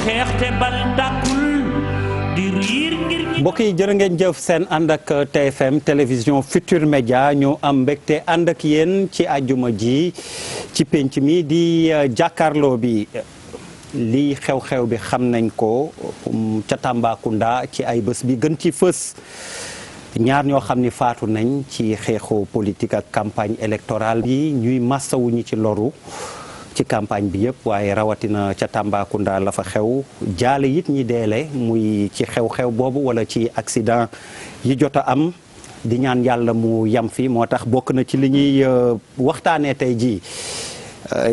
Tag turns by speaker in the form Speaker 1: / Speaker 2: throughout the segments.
Speaker 1: xeex te bal tàkkul di riir ngir ñi.
Speaker 2: mbokk yi jërë ngeen jëf seen ànd ak TFM télévision Futur Média ñu am mbégte ànd ak yéen ci àjjuma ji ci penc mi di jàkkaarloo bi lii xew-xew bi xam nañ ko ca Tambacounda ci ay bés bi gën ci fës ñaar ñoo xam ni faatu nañ ci xeexu politique ak campagne électorale bi ñuy massawu ñi ci loru ci campagne bi yëpp waaye rawatina ca Tambacounda la fa xew jaale it ñi deele muy ci xew-xew boobu wala ci accident yi jot a am di ñaan yàlla mu yam fi moo tax bokk na ci li ñuy waxtaanee tey jii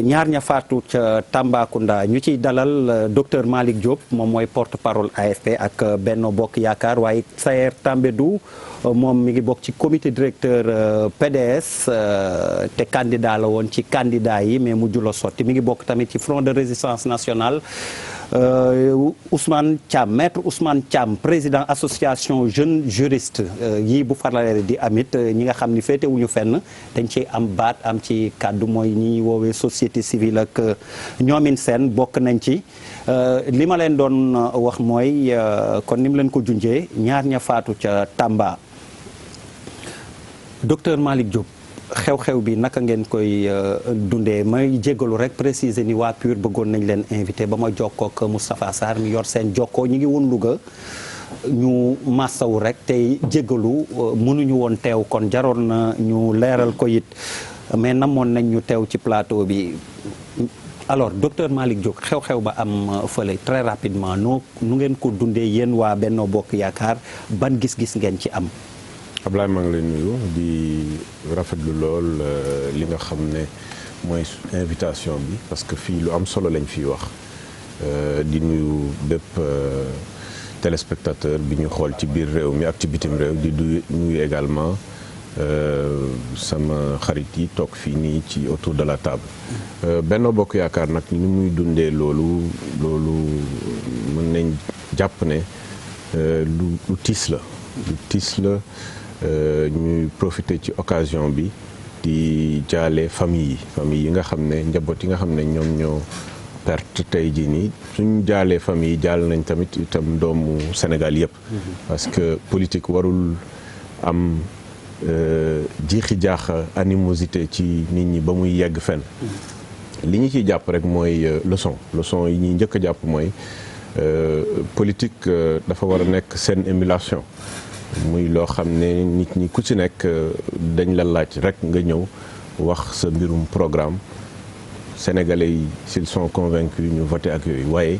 Speaker 2: ñaar ña faatu ca Tambacounda ñu ciy dalal docteur Malick Diop moom mooy porte-parole AFP ak Benno Bokk Yaakaar waaye Saër Tambédou moom mi ngi bokk ci comité directeur PDS te candidat la woon ci candidat yi mais mujj la sotti mi ngi bokk tamit ci Front de Résistance Nationale Ousmane Thiam maître Ousmane Thiam président association jeunes juristes yii bu farale di amit ñi nga xam ni féetewuñu fenn dañ ci am baat am ci kàddu mooy ñi ñuy woowee société civile ak ñoomin seen bokk nañ ci li ma leen doon wax mooy kon ni mu leen ko junjee ñaar ña faatu ca Tamba docteur Malick Diop xew-xew bi naka ngeen koy dundee may jéggalu rek préciser ni waa PUR bëggoon nañ leen invité ba ma jokkoo ak Moustapha Sarr mi yor seen jokkoo ñi ngi woon Louga ñu massawu rek tey jéggalu mënuñu woon teew kon jaroon na ñu leeral ko it mais namoon nañ ñu teew ci plateau bi alors docteur Malick Diop xew-xew ba am fële très rapidement nu ngeen ko dundee yéen waa Benno Bokk Yaakaar ban gis-gis ngeen ci am.
Speaker 3: Ablaye maa ngi lay nuyu di rafetlu lool li nga xam ne mooy invitation bi parce que fii lu am solo lañ fiy wax di nuyu bépp téléspectateur bi ñu xool ci biir réew mi ak ci bitim réew di nuyu également sama xarit yi toog fii nii ci autour de la table. Benno Bokk Yaakaar nag ni muy dundee loolu mën nañ jàpp ne lu tiis la. lu tiis la. ñuy profiter ci occasion bi di jaale famille yi nga xam ne njaboot yi nga xam ne ñoom ñoo perte tey jii nii suñ jaalee famille yi jaal nañ tamit itam doomu Sénégal yëpp. parce que politique warul am jiixi jaaxa animosité ci nit ñi ba muy yegg fenn. li ñu ciy jàpp rek mooy leçon yi ñuy njëkk a jàpp mooy politique dafa war a nekk seen émulation. muy loo xam ne nit ñi ku ci nekk dañ la laaj rek nga ñëw wax sa mbirum programme sénégalais yi s'ils sont convaincus ñu voté ak yooyu waaye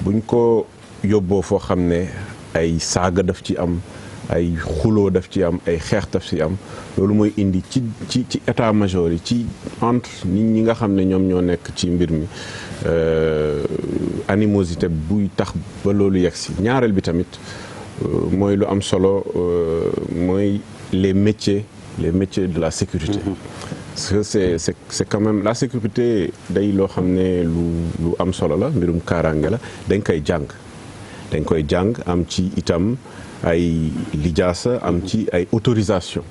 Speaker 3: buñ ko yóbboo foo xam ne ay saaga daf ci am ay xuloo daf ci am ay xeex daf ci am loolu mooy indi ci état major yi ci entre nit ñi nga xam ne ñoom ñoo nekk ci mbir mi animosité buy tax ba loolu yegg si ñaareel bi tamit mooy lu am solo mooy les métiers de la sécurité. parce que c'est quand même la sécurité day loo xam ne lu am solo la mbirum kaaraange la dañ koy jàng am ci itam ay lijaasa am ci ay autorisation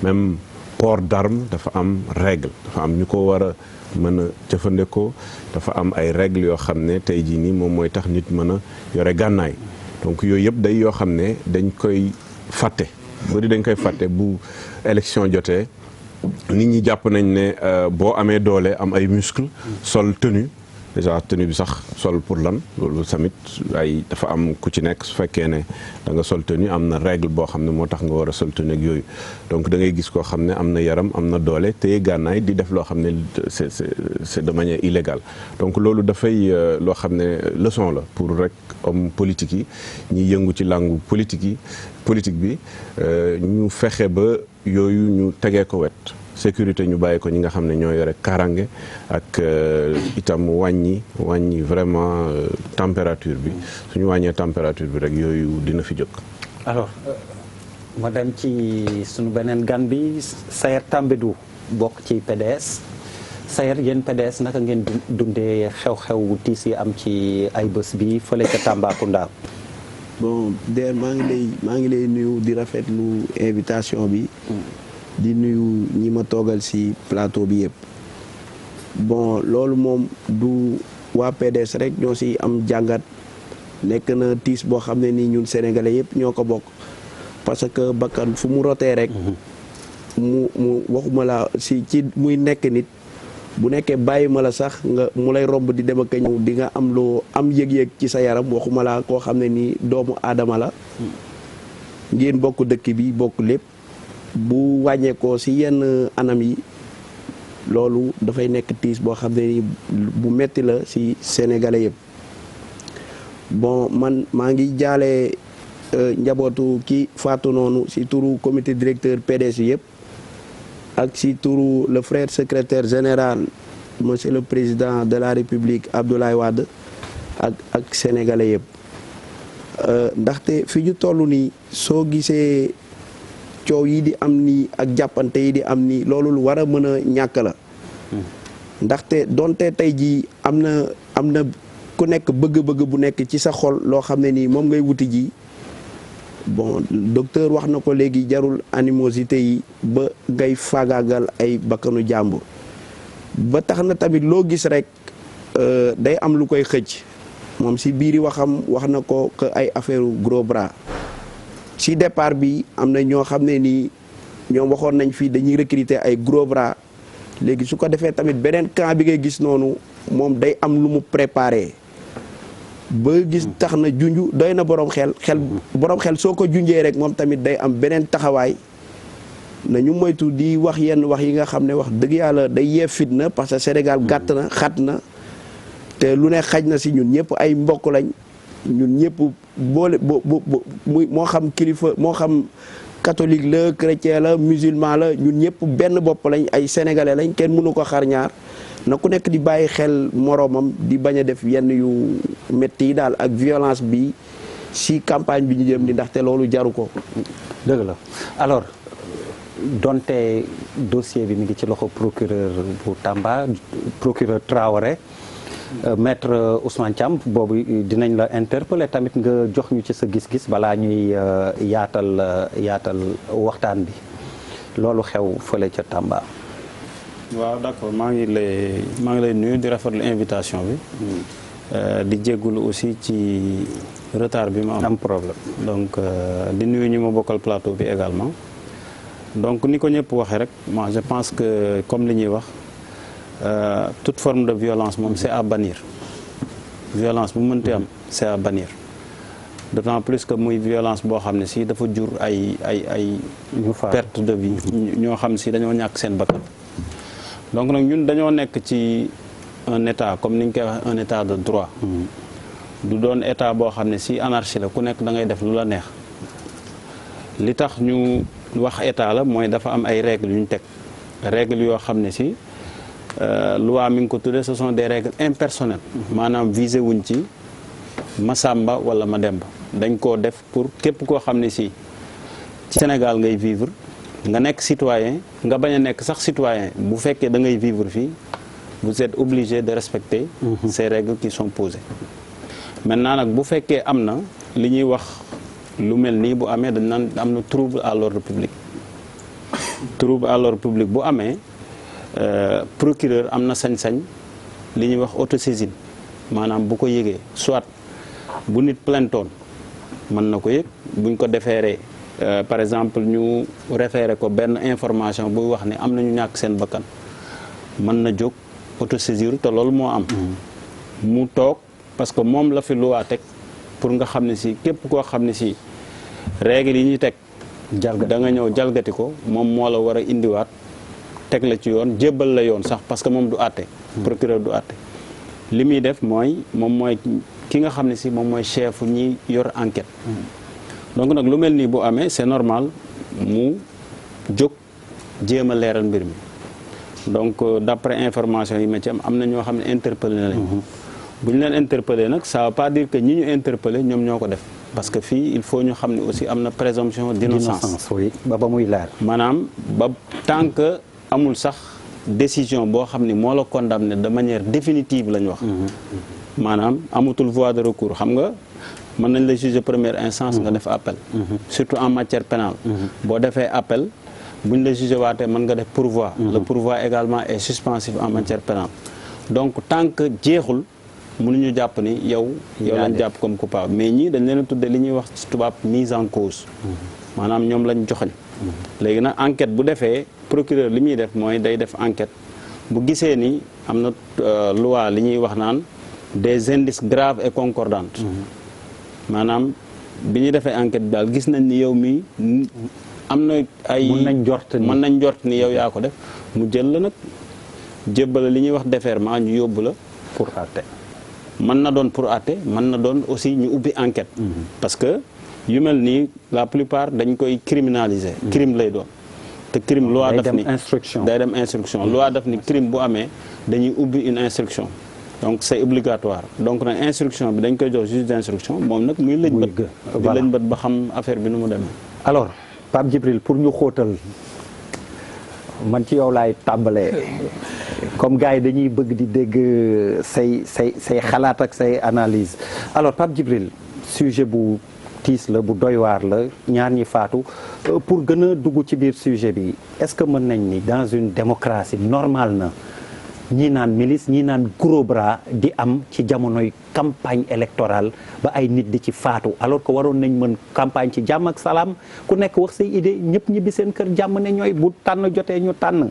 Speaker 3: même port d'arme dafa am règle dafa am ñu ko war a mën a jëfandikoo dafa am ay règles yoo xam ne tey jii nii moom mooy tax nit mën a yore gànnaay. donc yooyu yëpp day yoo xam ne dañ koy fàtte bu élection jotee nit ñi jàpp nañ ne boo amee doole am ay muscle sol tenue déjà tenue bi sax sol pour lan loolu tamit dafa am ku ci nekk su fekkee ne da nga sol tenue am na règle boo xam ne moo tax nga war a sol tenue ak yooyu donc da ngay gis koo xam ne am na yaram am na doole téye gànnaay di def loo xam ne c'est de manière illégale donc loolu dafay loo xam ne leçon la pour rek homme politique yi ñi yëngu ci langue politique bi ñu fexe ba yooyu ñu tegee ko wet sécurité ñu bàyyi ko ñi nga xam ne ñoo yore karange ak itam wàññi vraiment température bi suñu wàññee température bi rek yooyu dina fi jóg.
Speaker 2: alors ma dem ci suñu beneen gan bi Saër Tambédou bokk ci PDS Saër yéen PDS naka ngeen dundee xew-xew tiis yi am ci ay bés bi fële ca Tambacounda.
Speaker 4: bon der maa ngi lay nuyu di rafetlu invitation bi. di nuyu ñi ma toogal ci plateau bi yëpp bon loolu moom du waa PDS rek ñoo si am jàngat nekk na tiis boo xam ne nii ñun sénégalais yëpp ñoo ko bokk parce que bakkan fu mu rotee rek mu waxuma la si ci muy nekk nit bu nekkee bàyyi ma la sax nga mu lay romb di dem ak a ñëw di nga am loo am yëg-yëg ci sa yaram waxuma la koo xam ne nii doomu aadama la ngeen bokk dëkk bi bokk lépp bu wàññeekoo si yenn anam yi loolu dafay nekk tiis boo xam ne nii bu metti la si sénégalais yëpp bon man maa ngi jaale njabootu ki faatu noonu si turu comité directeur PDS yëpp ak si turu le frère secrétaire général monsieur le président de la république Abdoulaye Wade ak sénégalais yëpp ndaxte fi ñu toll nii soo gisee coow yi di am nii ak jàppante yi di am nii loolu lu war a mën a ñàkk la ndaxte donte tey jii am na ku nekk bëgg-bëgg bu nekk ci sa xol loo xam ne nii moom ngay wuti ji bon docteur wax na ko léegi jarul animosité yi ba ngay faagaagal ay bakkanu jàmbur ba tax na tamit loo gis rek day am lu koy xëcc moom si biiri waxam wax na ko que ay affaire gros bras si départ bi am na ñoo xam ne nii ñoom waxoon nañ fii dañuy recruter ay gros bras léegi su ko defee tamit beneen camp bi ngay gis noonu moom day am lu mu préparé ba gis tax na junj doy na borom xel borom xel soo ko junjee rek moom tamit day am beneen taxawaay nañu moytu di wax yenn wax yi nga xam ne wax dëgg yàlla day yee fitna parce que Sénégal gàtt na xat na te lu ne xaj na si ñun ñëpp ay mbokk lañ ñun ñëpp boole moo xam kilifa moo xam catholique la chrétien la musulman la ñun ñëpp benn bopp lañ ay sénégalais lañ kenn mënu ko xar ñaar na ku nekk di bàyyi xel moroomam di bañ a def yenn yu métti yi daal ak violence bi si campagne bi ñu jëm di ndaxte loolu jaru ko.
Speaker 2: dëgg la alors donte dossier bi mi ngi ci loxo procureur bu Tamba procureur Traoré maître Ousmane Thiam boobu dinañ la interpeller tamit nga jox ñu ci sa gis-gis balaa ñuy yaatal waxtaan bi loolu xew fële ca Tamba.
Speaker 5: waaw d'accord maa ngi lay nuyu di rafetlu invitation bi di jéggulu aussi ci retard bi ma am
Speaker 2: problème
Speaker 5: donc di nuyu ñi ma bokkal plateau bi également donc ni ko ñëpp waxee rek moi je pense que comme li ñuy wax toute forme de violence moom c'est à bannir violence bu mënti am c'est à bannir d'autant plus que muy violence boo xam ne si dafa jur ay perte de vie ñoo xam si dañoo ñàkk seen bakkan donc nag ñun dañoo nekk ci un état comme ni ñu koy waxee un état de droit du doon état boo xam ne si anarchie la ku nekk da ngay def lu la neex li tax ñu wax état la mooy dafa am ay règles yu ñu teg règles yoo xam ne si loi mi ngi ko tuddee ce sont des règles impersonnelles maanaam visé wuñ ci Masamba wala Mademba dañ koo def pour képp koo xam ne si ci Sénégal ngay vivre nga nekk citoyen nga bañ a nekk sax citoyen bu fekkee da ngay vivre fii vous êtes obligé de respecter ces règles qui sont posées maintenant nag bu fekkee am na li ñuy wax lu mel nii bu amee dañ naan am na trouble à l'ordre public trouble à l'ordre public bu amee procureur am na sañ-sañ li ñuy wax autosaisine maanaam bu ko yëgee soit bu nit plaintoon mën na ko yëg buñ ko déféré par exemple ñu référé ko benn information buy wax ne am na ñu ñàkk seen bakkan mën na jóg autosaisir te loolu moo am mu toog parce que moom la fi loi teg pour nga xam ne si képp koo xam ne si règle yi ñuy teg da nga ñëw jalgati ko moom moo la war a indiwaat teg la ci yoon jébbal la yoon sax parce que moom du àtte procureur du àtte li muy def mooy moom mooy ki nga xam ne si moom mooy chef ñi yor enquête donc nag lu mel nii bu amee c'est normal mu jóg jéem a leeral mbir mi donc d'après information yi ma ci am na ñoo xam ne interpellé na lañ bu ñu leen interpellé nag ça veut pas dire que ñi ñu interpellé ñoom ñoo ko def parce que fii il faut ñu xam ne aussi am na présomption d'innocence
Speaker 2: oui ba muy leer
Speaker 5: maanaam ba tant que amul sax décision boo xam ni moo la condamné de manière définitive la ñu wax maanaam amatul voie de recours xam nga mën nañ la juger première instance nga def appel surtout en matière pénale boo defee appel buñ la juger waatee mën nga def pourvoi le pourvoi également est suspensif en matière pénale donc tant que jeexul mënuñu jàpp ni yow lañ jàpp comme coupable mais ñii dañ leen a tudde li ñuy wax ci tubaab mise en cause maanaam ñoom lañ joxañ léegi nag enquête bu defee procureur li muy def mooy day def enquête bu gisee ni am na loi li ñuy wax naan des indices graves et concordantes maanaam bi ñu defee enquête bi daal gis nañ ni yow mi am na ay mën nañ njort ni yow yaa ko def mu jël la nag jébbala li ñuy wax déferment ñu yóbbu la
Speaker 2: pour àtte
Speaker 5: mën na doon pour àtte mën na doon aussi ñu ubbi enquête parce que yu mel nii la plupart dañ koy criminaliser crime lay doon te crime loi daf ni day dem instruction loi daf ni crime bu amee dañuy ubbi une instruction donc c'est obligatoire donc nag instruction bi dañ koy jox juge d'instruction moom nag muy lëñ bët di lëñ bët ba xam affaire bi nu mu demee
Speaker 2: alors Pape Djibril pour ñu xóotal man ci yow laay tàmbalee comme gars yi dañuy bëgg di dégg say xalaat ak say analyse alors Pape Djibril sujet bu tiis la bu doy waar la ñaar ñi faatu pour gën a dugg ci biir sujet bi est-ce que mën nañ ni dans une démocratie normale na ñii naan milice ñii naan gros bras di am ci jamonoy campagne électorale ba ay nit di ci faatu alors que waroon nañ mën campagne ci jàmm ak salaam ku nekk wax say idée ñëpp ñibbi seen kër jàmm ne ñooy bu tànn jotee ñu tànn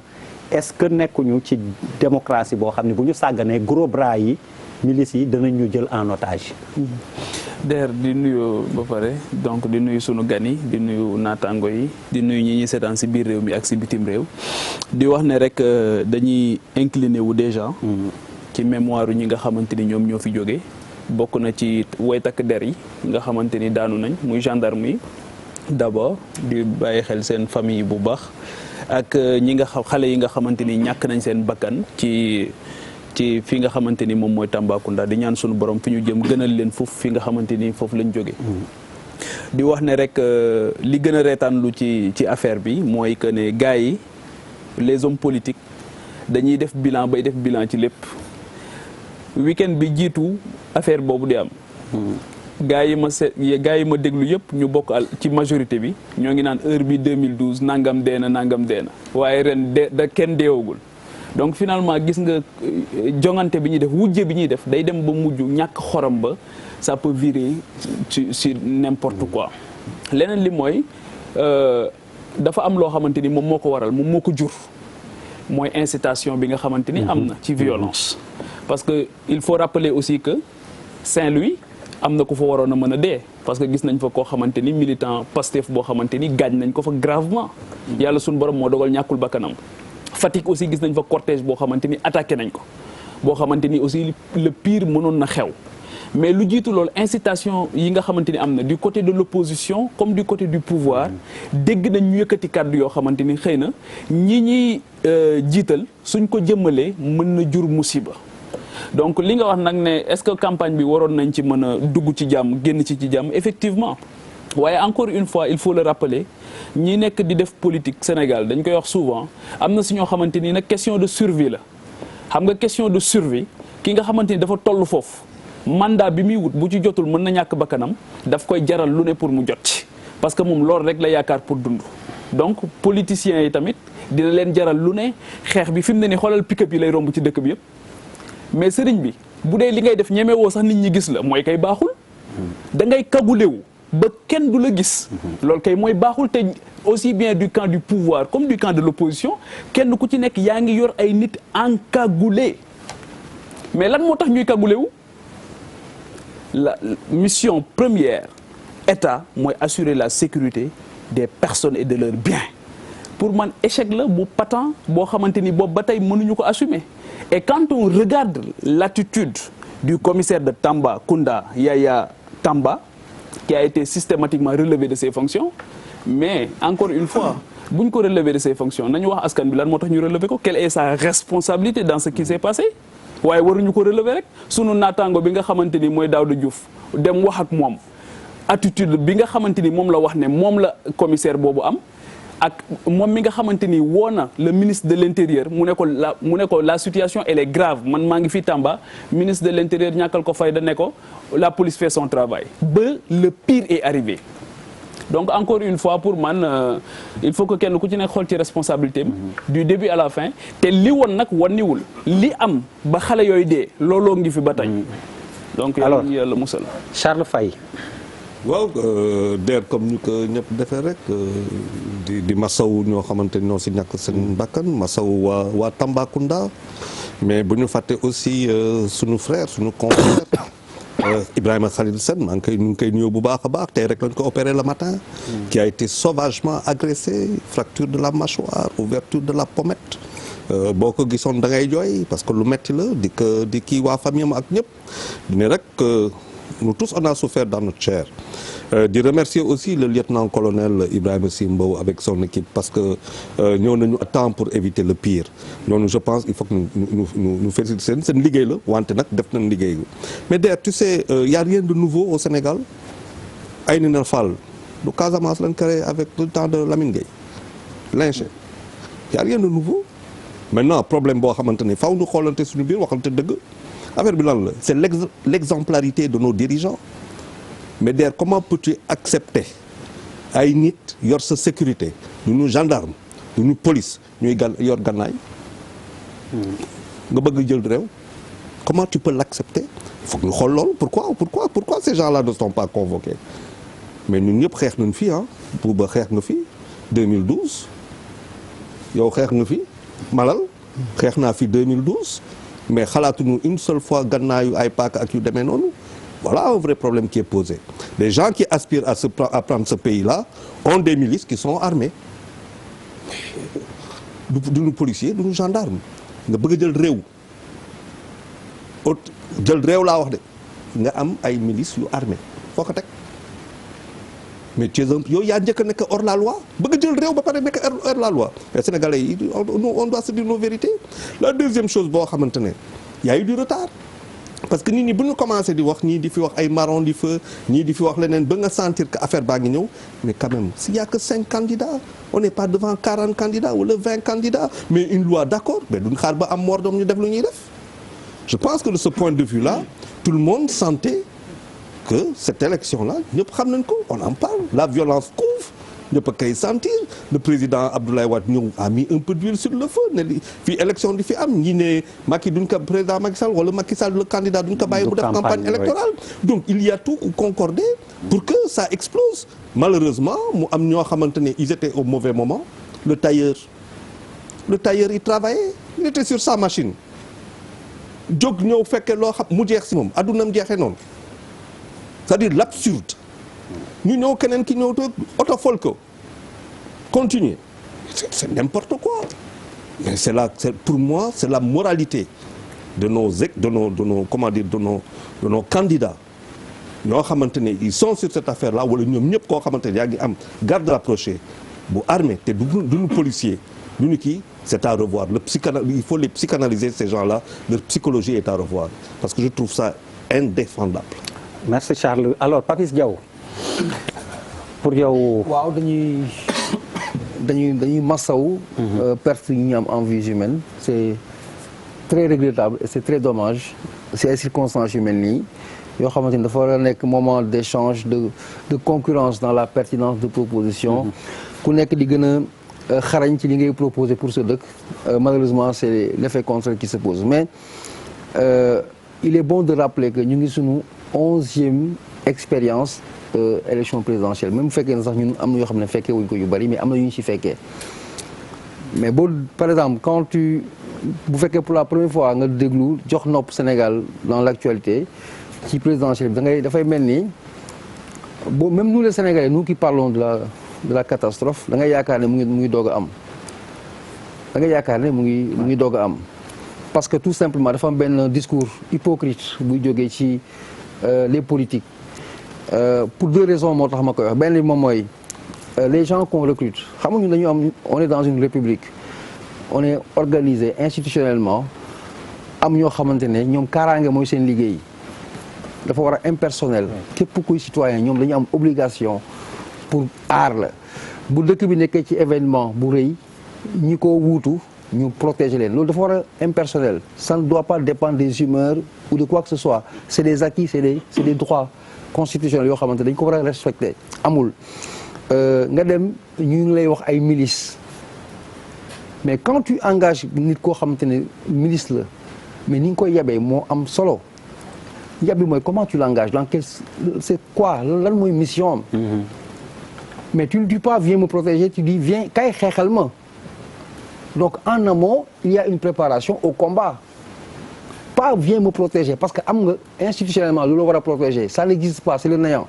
Speaker 2: est-ce que nekkuñu ci démocratie boo xam ne bu ñu sàgganee gros bras yi milice yi danañ ñu jël en otage.
Speaker 6: Der di nuyu ba pare donc di nuyu sunu gan yi di nuyu naataango yi di nuyu ñi ñuy seetaan si biir réew mi ak si bitim réew di wax ne rek dañuy incliné wu déjà ci mémoire ñi nga xamante ni ñoom ñoo fi jóge bokk na ci way takk der yi nga xamante ni daanu nañ muy gendarme yi d'abord di bàyyi xel seen famille bu baax ak ñi nga xale yi nga xamante ni ñàkk nañ seen bakkan ci fi nga xamante ni moom mooy Tambacounda di ñaan sunu borom fi ñu jëm gënal leen foofu fi nga xamante ni foofu lañ jóge di wax ne rek li gën a reetaan lu ci affaire bi mooy que ne gars yi les hommes politiques dañuy def bilan bay def bilan ci lépp week-end bi jiitu affaire boobu di am gars yi ma déglu yëpp ñu bokk ci majorité bi ñoo ngi naan heure bi 2012 nangam deena waaye ren da kenn deewagul donc finalement gis nga jongante bi ñuy def wujje bi ñuy def day dem ba mujj ñàkk xorom ba ça peut virer sur n'importe quoi leneen li mooy dafa am loo xamante ni moom moo ko waral moom moo ko jur mooy incitation bi nga xamante ni am na ci violence parce que il faut rappeler aussi que Saint-Louis am na ku fa waroon a mën a dee parce que gis nañ fa koo xamante ni militant Pastef boo xamante ni gaañ nañ ko fa gravement yàlla suñu borom moo dogal ñàkkul bakkanam Fatick aussi gis nañ fa cortège boo xamante ni attaqué nañ ko boo xamante ni aussi le pire mënoon na xew mais lu jiitu loolu incitation yi nga xamante ni am na du côté de l'opposition comme du côté du pouvoir dégg nañ ñu yëkkati kàddu yoo xamante ni xëy na ñi ñuy jiital suñ ko jëmmalee mën na jur musiba donc li nga wax nag ne est-ce que campagne bi waroon nañ ci mën a dugg ci jàmm génn ci jàmm effectivement waaye encore une fois il faut le rappeler ñi nekk di def politique Sénégal dañ koy wax souvent am na si ñoo xamante ni nag question de survie la xam nga question de survie ki nga xamante ni dafa toll foofu mandat bi muy wut bu ci jotul mën na ñàkk bakkanam daf koy jaral lu ne pour mu jot ci parce que moom loolu rek la yaakaar pour dund donc politiciens yi tamit dina leen jaral lu ne xeex bi fi mu ne ni xoolal pick-up yi lay romb ci dëkk bi yëpp mais sëriñ bi bu dee li ngay def ñemewoo sax nit ñi gis la mooy kay baaxul da ngay kagulewu ba kenn du la gis loolu kay mooy baaxul te aussi bien du camp du pouvoir comme du camp de l'opposition kenn ku ci nekk yaa ngi yor ay nit encagoulés mais lan moo tax ñuy kagulewu la mission première état mooy assurer la sécurité des personnes et de leurs biens pour man échec la bu patent boo xamante ni boobu ba tey mënuñu ko assumer et quand on regarde l'attitude du commissaire de Tambacounda Yaya Tamba qui a été systématiquement relevé de ses fonctions mais encore une fois bu ñu ko relevé de ses fonctions nañu wax askan bi lan moo tax ñu relever ko quelle est sa responsabilité dans ce qui s'est passé waaye waruñu ko relever rek sunu naataango bi nga xamante ni mooy Daouda Diouf dem wax ak moom attitude bi nga xamante ni moom la wax ne moom la commissaire boobu am ak moom mi nga xamante ni woo na le ministre de l'intérieur mu ne ko la situation elle est grave man maa ngi fi Tamba ministre de l'intérieur ñàkkal ko fayda ne ko la police fait son travail ba le pire est arrivé donc encore une fois pour man il faut que kenn ku ci nekk xool ci responsabilité du début à la fin te li woon nag wanniwul li am ba xale yooyu dee looloo ngi fi ba tey donc
Speaker 2: alors
Speaker 6: yàlla ñu yàlla musal.
Speaker 2: Charles Faye.
Speaker 7: waaw DER comme ñu ko ñëpp defee rek di masawu ñoo xamante ñoo si ñàkk seen bakkan masawu waa Tambacounda mais bu ñu fàtte aussi sunu frère sunu confrère Ibrahima Khalil Sène maa ngi koy nuyoo bu baax a baax tey rek lañ ko opéré le matin qui a été sauvagement agressé fracture de la mâchoire ouverture de la pommette boo ko gisoon da ngay jooy parce que lu metti la di kii waa famille am ak ñëpp ne rek nous tous on a souffert dans notre chair di remercier aussi le lieutenant-colonel Ibrahima Sy Mbow avec son équipe parce que ñëw nañu à temps pour éviter le pire ñooñu je pense il faut que ñu féliciter seen liggéey la wante nag def nañ liggéey mais d'ailleurs tu sais y a rien de nouveau au Sénégal Aïnina Fall du Casamance lañ créé avec le temps de Lamine Gueye lynché y a rien de nouveau maintenant problème boo xamante ne faaw ñu xoolante suñu biir waxante dëgg affaire bi lan la c'est l'exemplarité de nos dirigeants mais d'ailleurs comment peux-tu accepter ay nit yor sa sécurité du ñu gendarme du ñu police ñuy yor gannaay nga bëgg jël réew comment tu peux l'accepter il faut que ñu xool loolu pourquoi ces gens-là ne sont pas convoqués mais ñun ñëpp xeex nañ fii Bouba xeex nga fi 2012 yow xeex nga fi Malal xeex naa fi 2012 mais xalaatuñu une seule fois gannaayu ay paaka ak yu demee noonu voilà un vrai problème qui est posé les gens qui aspirent à prendre ce pays-là ont des milices qui sont armées duñu policier duñu gendarme nga bëgg a jël réew jël réew laa wax de nga am ay milices yu armées foo ko teg mais tu es yow yaa njëkk a nekk hors la loi bëgg a jël réew ba pare nekk hors la loi les Sénégalais yi on doit se dire nos vérités la deuxième chose boo xamante ne y a eu du retard parce que nit ñi bu ñu commencé di wax ñii di fi wax ay marron di feu ñii di fi wax leneen ba nga sentir que affaire baa ngi ñëw mais quand même s'il y a que 5 candidats on n'est pas devant 40 candidats wala 20 candidats mais une loi d'accord mais duñ xaar ba am mort doom ñu def lu ñuy def je pense que de ce point de vue là tout le monde sentait que cette élection-là ñëpp xam nañ ko on en parle la violence couvre ñëpp a koy sentir le président Abdoulaye Wade ñëw a mis un peu d'huile sur le feu ne li fii élection di fi am ñi ne Macky duñ ko président Macky Sall wala Macky Sall le candidat duñ ko bàyyi bu def campagne électorale donc il y a tout concordé pour que ça explose malheureusement mu am ñoo xamante ne ils étaient au mauvais moment le tailleur il travaillait il était sur sa machine jóg ñëw fekkee loo xam mu jeex si moom addunam jeexee noonu c'est-à-dire l'absurde ñu ñëw keneen ki ñëw toog oto fol ko continuer c'est n'importe quoi mais pour moi c'est la moralité de nos comment dire de nos candidats ñoo xamante ne ils sont sur cette affaire là wala ñoom ñëpp koo xamante ne yaa ngi am garde rapproché bu armé te duñu policier duñu kii c'est à revoir il faut les psychanalyser ces gens-là leur psychologie est à revoir parce que je trouve ça indéfendable.
Speaker 2: Merci Charles alors Papis Diaw pour yow.
Speaker 8: waaw dañuy masawu. perte yi ñu am en vies humaines c'est très regrettable et c'est très dommage c'est ay circonstances yu mel nii yoo xamante ni dafa war a nekk moment d'échange de concurrence dans la pertinence de proposition ku nekk di gën a xarañ ci li ngay proposer pour ce dëkk malheureusement c'est l'effet contraire qui se pose mais il est bon de rappeler que ñu ngi sunu 11e expérience élection présidentielle même bu fekkee ne sax ñun am na yoo xam ne fekkee wuñ ko yu bari mais am na yu ñu ci fekkee mais boo par exemple quand bu fekkee pour la première fois nga déglu jox nopp Sénégal dans l'actualité ci présidentielle bi dafay mel ni bon même nous les Sénégalais nous qui parlons de la catastrophe da ngay yaakaar ne mu ngi doog a am da ngay yaakaar ne mu ngi doog a am parce que tout simplement dafa am benn discours hypocrite buy jógee ci les politiques pour deux raisons moo tax ma koy wax benn bi moom mooy les gens qu'on recrute xam nga ñun on est dans une république on est organisé institutionnellement am ñoo xamante ne ñoom kaaraange mooy seen liggéey dafa war a impersonnel képp kuy citoyen ñoom dañu am obligation pour aar la bu dëkk bi nekkee ci événement bu rëy ñi ko wuutu ñu protéger leen loolu dafa war a impersonnel ça ne doit pas dépendre des humeurs ou de quoi que ce soit c'est des acquis c'est des droits constitutionnels yoo xamante dañ ko war a respecter amul nga dem ñu ngi lay wax ay milices mais quand tu engages nit koo xamante ne milice la mais ni nga koy yebee moo am solo yàb bi mooy comment tu l'engages dans quel c'est quoi lan mooy mission am. Mais tu ne dis pas viens me protéger, tu dis viens kay xeexal ma. Donc en amont il y a une préparation au combat. Pas viens me protéger parce que am nga institutionnellement lu la war a protéger ça n'existe pas c'est le néant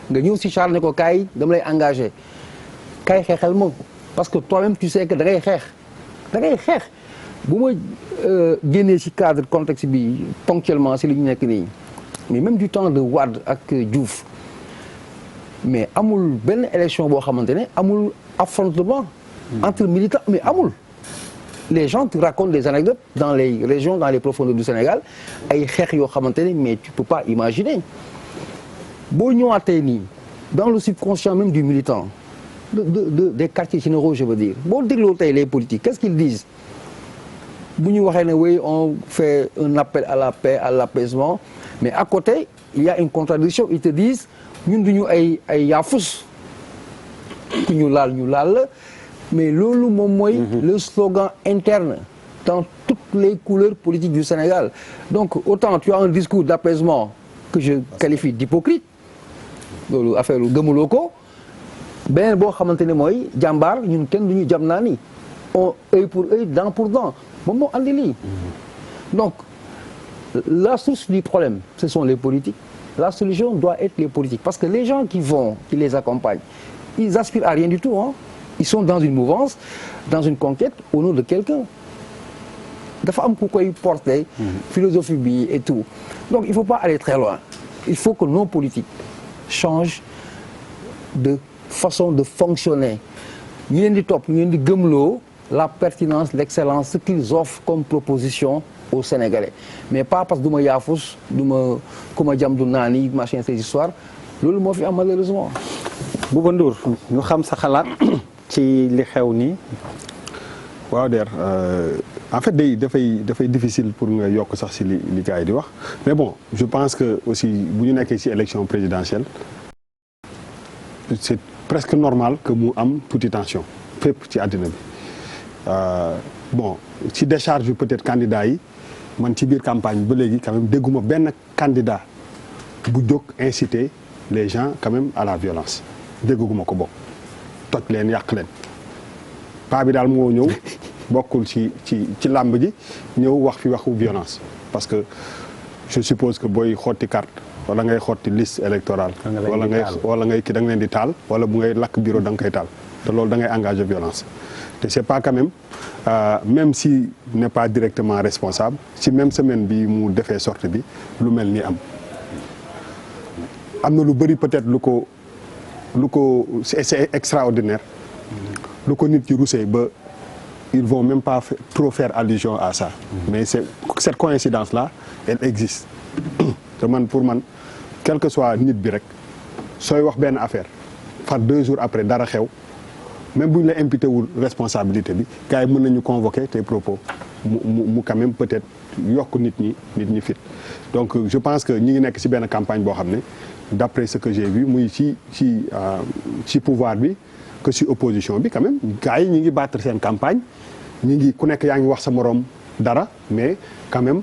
Speaker 8: nga ñëw si Charles ne ko kaay dama lay engagé kaay xeexal ma parce que toi-même tu sais que da ngay xeex bu ma génnee si cadre contexte bi ponctuellement si li ñu nekk nii mais même du temps de Wade ak Diouf mais amul benn élection boo xamante ne amul affrontement entre militants mais amul. Les gens te racontent des anecdotes dans les régions, dans les profondeurs du Sénégal ay xeex yoo xamante ne mais tu peux pas imaginer boo ñëwaatee nii dans le subconscient même du militant des quartiers généraux je veux dire boo dégloo tey les politiques qu'est-ce qu'ils disent bu ñu waxee ne oui on fait un appel à la paix à l'apaisement mais à côté il y a une contradiction ils te disent ñun duñu ay yaafus ku ñu laal la mais loolu moom mooy le slogan interne dans toutes les couleurs politiques du Sénégal donc autant tu as un discours d'apaisement que je qualifie d'hypocrite loolu affaire lu gëmuloo ko beneen boo xamante ne mooy jàmbaar ñun kenn duñu jam naa ni on œil pour œil dent pour dent moom moo andi lii donc la source du problème ce sont les politiques la solution doit être les politiques parce que les gens qui les accompagnent ils aspirent à rien du tout hein. Ils sont dans une mouvance, dans une conquête au nom de quelqu'un. Dafa am ku koy porter philosophie bi et tout. Donc il faut pas aller très loin. Il faut que nos politiques changent de façon de fonctionner. Ñu leen di topp ñu leen di gëmloo la pertinence, l'excellence, ce qu'ils offrent comme proposition aux Sénégalais. Mais pas parce que du ma yaafus, du ma ku ma jam du naani machin ces histoires. Loolu moo fi am malheureusement.
Speaker 2: Bouba Ndour ñu xam sa xalaat ci li xew nii.
Speaker 9: waaw Der en fait dafay difficile pour nga yokk sax si li gars yi di wax mais bon je pense que aussi bu ñu nekkee ci élection présidentielle c'est presque normal que mu am tuuti tension fépp ci àddina bi bon ci décharge peut-être candidat yi man ci biir campagne ba léegi quand même dégguma benn candidat bu jóg inciter les gens quand même à la violence dégguma ko bokk toj leen yàq leen paa bi daal moo ñëw bokkul ci làmb ji ñëw wax fi waxu violence parce que je suppose que booy xotti carte wala ngay xotti liste électorale wala ngay kii da nga leen di taal wala bu ngay lakk bureau da nga koy taal te loolu da ngay engager violence te c'est pas quand même même si n'est pas directement responsable si même semaine bi mu defee sortie bi lu mel ni am na lu bëri peut-être lu ko c'est extraordinaire lu ko nit ci rusé ba ils vont même pas trop faire allusion à ça mais c'est cette coïncidence là elle existe te man pour man quel que soit nit bi rek sooy wax benn affaire far 2 jours après dara xew même bu ñu la imputé wul responsabilité bi gars yi mën nañu convoquer tes propos mu quand même peut-être yokk nit ñi fit donc je pense que ñi ngi nekk ci benn campagne boo xam ne d'après ce que j'ai vu muy ci pouvoir bi que ci opposition bi quand même gars yi ñi ngi battre seen campagne ñi ngi ku nekk yaa ngi wax sa moroom dara mais quand même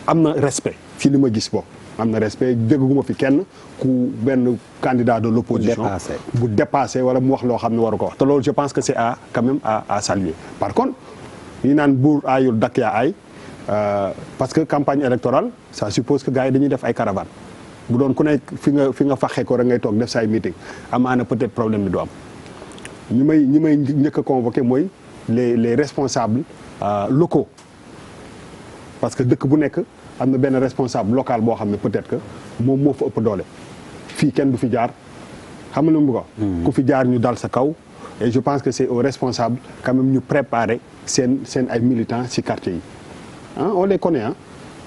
Speaker 9: am na respect ci li ma gis boobu am na respect dégguma fi kenn ku benn candidat de l'opposition bu dépassé wala mu wax loo xam ne waru ko wax te loolu je pense que c'est quand même à saluer par contre ñu naan buur aayul dakk yaa aay parce que campagne électorale ça suppose que gars yi dañuy def ay caravane bu doon ku nekk fi nga faxee ko rek ngay toog def say meeting amaana peut-être problème bi du am ñi may njëkk a convoqué mooy les responsables locaux parce que dëkk bu nekk am na benn responsable local boo xam ne peut-être que moom moo fa ëpp doole fii kenn du fi jaar xam nga lu mu ko ku fi jaar ñu dal sa kaw et je pense que c'est aux responsables quand même ñu préparer seen ay militants ci quartier yi on les connaît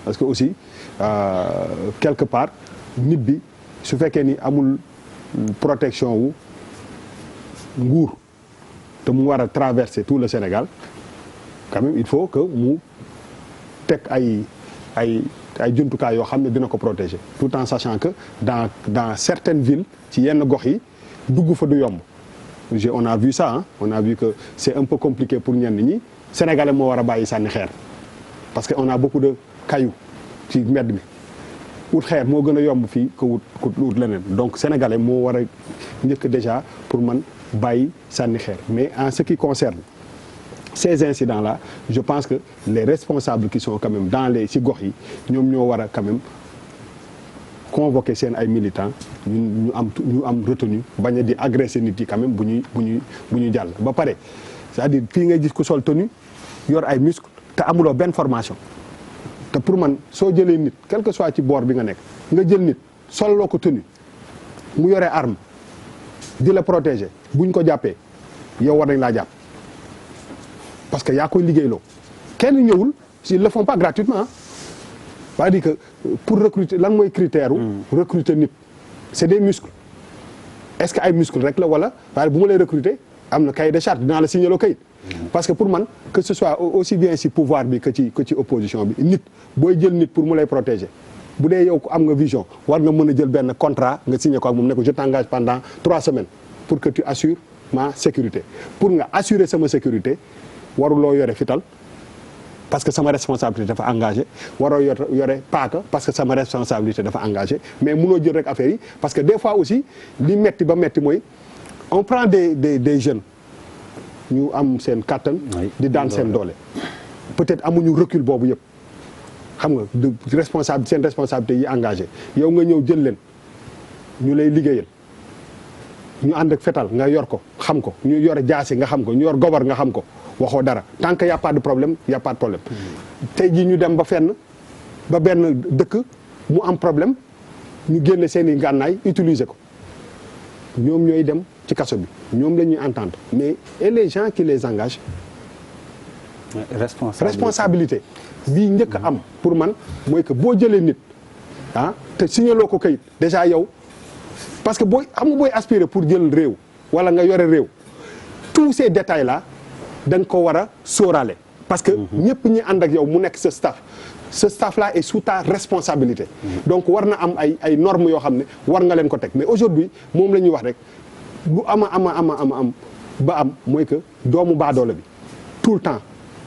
Speaker 9: parce que aussi quelque part nit bi su fekkee ni amul protection wu nguur te mu war a traverser tout le Sénégal quand même il faut que mu teg ay jumtukaay yoo xam ne dina ko protéger tout en sachant que dans certaines villes ci yenn gox yi dugg fa du yomb on a vu ça on a vu que c'est un peu compliqué pour ñenn ñi sénégalais moo war a bàyyi sànni xeer parce que on a beaucoup de cailloux ci mbedd mi wut xeer moo gën a yomb fii que wut leneen donc sénégalais moo war a njëkk déjà pour man bàyyi sànni xeer mais en ce qui concerne ces incidents là je pense que les responsables qui sont quand même dans les ci gox yi ñoom ñoo war a quand même convoquer seen ay militants ñu am retenu bañ a di agresser nit yi quand même bu ñuy jàll ba pare c'est-à-dire fii ngay gis ku sol tenue yor ay muscles te amuloo benn formation te pour man soo jëlee nit quel que soit ci boor bi nga nekk nga jël nit solloo ko tenue mu yore arme di la protéger buñ ko jàppee yow war nañ laa jàpp parce que yaa koy liggéeyloo kenn ñëwul ils le font pas gratuitement c'est-à-dire que pour recruter lan mooy critère recruter nit c'est des muscles est-ce que ay muscles rek la wala waaye bu ma lay recruter am na cahier de charge dinaa la signaler kayit parce que pour man que ce soit aussi bien si pouvoir bi que ci opposition bi nit booy jël nit pour mu lay protéger bu dee yow am nga vision war nga mën a jël benn contrat nga signé ko ak moom ne ko je t'engage pendant 3 semaines pour que tu assures ma sécurité pour nga assurer sama sécurité waruloo yore fital parce que sama responsabilité dafa engagé waroo yore paaka parce que sama responsabilité dafa engagé mais munoo jël rek affaire yi parce que des fois aussi li metti ba metti mooy on prend des jeunes ñu am seen kàttan di daan seen doole peut-être amuñu recul boobu yëpp xam nga seen responsabilité yi engagé yow nga ñëw jël leen ñu lay liggéeyal ñu ànd ak fetal nga yor ko xam ko ñu yore jaasi nga xam ko ñu yor gobar nga xam ko waxoo dara tant que y a pas de problème y a pas de problème tey jii ñu dem ba fenn ba benn dëkk mu am problème ñu génne seen i ngànnaay utiliser ko ñoom ñooy dem ci kaso bi ñoom la ñuy entendre mais et les gens qui les engagent responsabilité bii njëkk a am pour man mooy que boo jëlee nit te signaloo ko kayit déjà yow parce que booy xam nga booy aspirer pour jël réew wala nga yore réew tous ces détails là da nga ko war a sóoraale parce que ñëpp ñi ànd ak yow mu nekk ce staff là est sous ta responsabilité donc war na am ay normes yoo xam ne war nga leen ko teg mais aujourd'hui moom la ñuy wax rek lu am ba am mooy que doomu baadoole bi tout le temps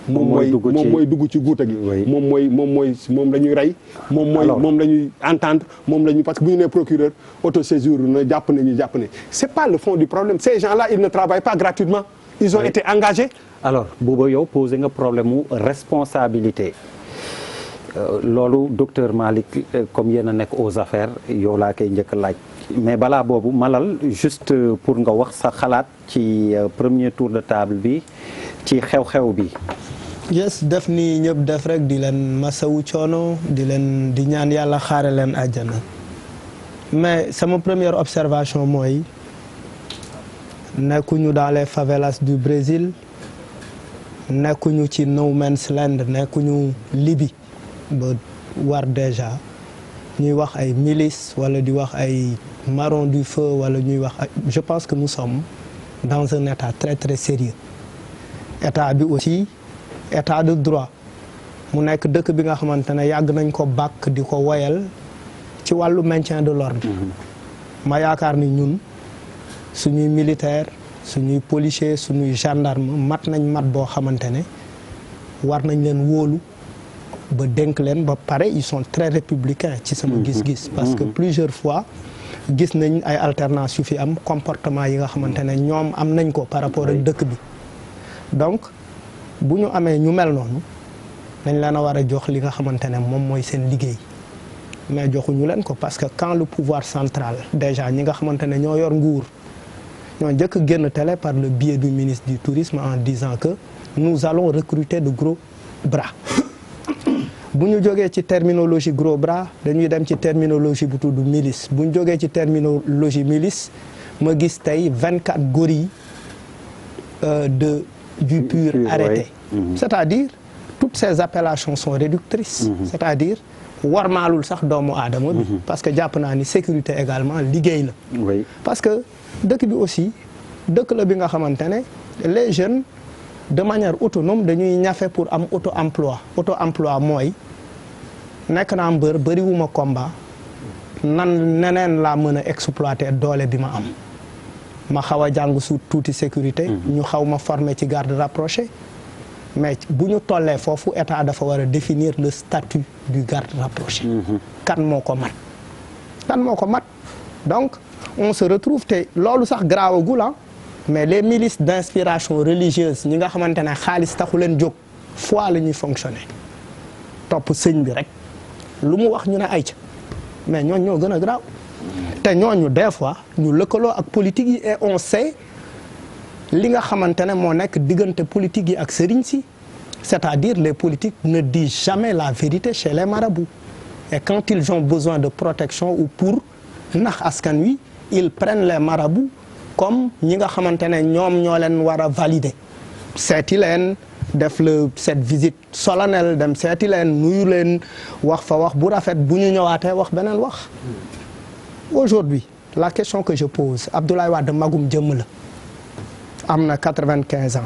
Speaker 9: moom mooy dugg ci guuta gi moom la ñuy rey moom la ñuy entendre moom la ñuy parce que bu ñu nee procureur autosaisir na jàpp ne c'est pas le fond du problème ces gens-là ils ne travaillent pas gratuitement ils ont été engagés.
Speaker 2: alors Bouba yow posé nga problème mu responsabilité loolu docteur Malick comme yéen a nekk aux affaires yow laa koy njëkk a laaj mais balaa boobu Malal juste pour nga wax sa xalaat ci premier tour de table bi ci xew-xew bi.
Speaker 10: yes def ni ñëpp def rek di leen masawu coono di ñaan yàlla xaare leen àjjana mais sama première observation mooy nekkuñu dans les favelas du Brésil nekkuñu ci no man's land nekkuñu Libye ba war déjà ñuy wax ay milices wala di wax ay marron du feu wala ñuy wax je pense que nous sommes dans un état très très sérieux état bi aussi état de droit mu nekk dëkk bi nga xamante ne yàgg nañ ko bàkk di ko woyal ci wàllu maintien de l'ordre ma yaakaar ni ñun suñuy militaire suñuy policier suñuy gendarme mat nañ mat boo xamante ne war nañ leen wóolu ba dénk leen ba pare ils sont très républicains ci sama gis-gis parce que plusieurs fois gis nañ ay alternance yu fi am comportement yi nga xamante ne ñoom am nañ ko par rapport ak dëkk bi donc bu ñu amee ñu mel noonu dañ leen a war a jox li nga xamante ne moom mooy seen liggéey mais joxuñu leen ko parce que quand le pouvoir central déjà ñi nga xamante ne ñoo yor nguur ñoo njëkk génn télé par le biais du ministre du tourisme en disant que nous allons recruter de gros bras bu ñu jógee ci terminologie gros bras dañuy dem ci terminologie bu tudd milice bu ñu jógee ci terminologie milice ma gis tey 24 gorilles du pur arrêté c'est-à-dire toutes ces appellations sont réductrices c'est-à-dire warmaalul sax doomu aadama bi parce que jàpp naa ni sécurité également liggéey la parce que dëkk bi aussi dëkk la bi nga xamante ne les jeunes de manière autonome dañuy ñafe pour am auto-emploi mooy nekk naa mbër bëriwuma combat neneen laa mën a exploiter doole bi ma am ma xaw a jàng su tuuti sécurité ñu xaw ma former ci garde rapproché mais bu ñu tollee foofu état dafa war a définir le statut du garde rapproché. kan moo ko mat. kan moo ko mat donc on se retrouve te loolu sax garaawagul mais les milices d'inspiration religieuse ñi nga xamante ne xaalis taxu leen jóg foi la ñuy fonctionner topp sëñ bi rek lu mu wax ñu ne ay ca mais ñooñu ñoo gën a garaaw te ñooñu des fois ñu lëkkaloo ak politique yi et on sait li nga xamante ne moo nekk diggante politique yi ak sëriñ si c'est-à-dire les politiques ne disent jamais la vérité chez les marabouts et quand ils ont besoin de protection ou pour nax askan wi ils prennent les marabouts comme ñi nga xamante ne ñoom ñoo leen war a valider seeti leen def cette visite solennelle dem seeti leen nuyu leen wax fa wax bu rafet bu ñu ñëwaatee wax beneen wax. Aujourd'hui la question que je pose Abdoulaye Wade magum jëmm la am na 95 ans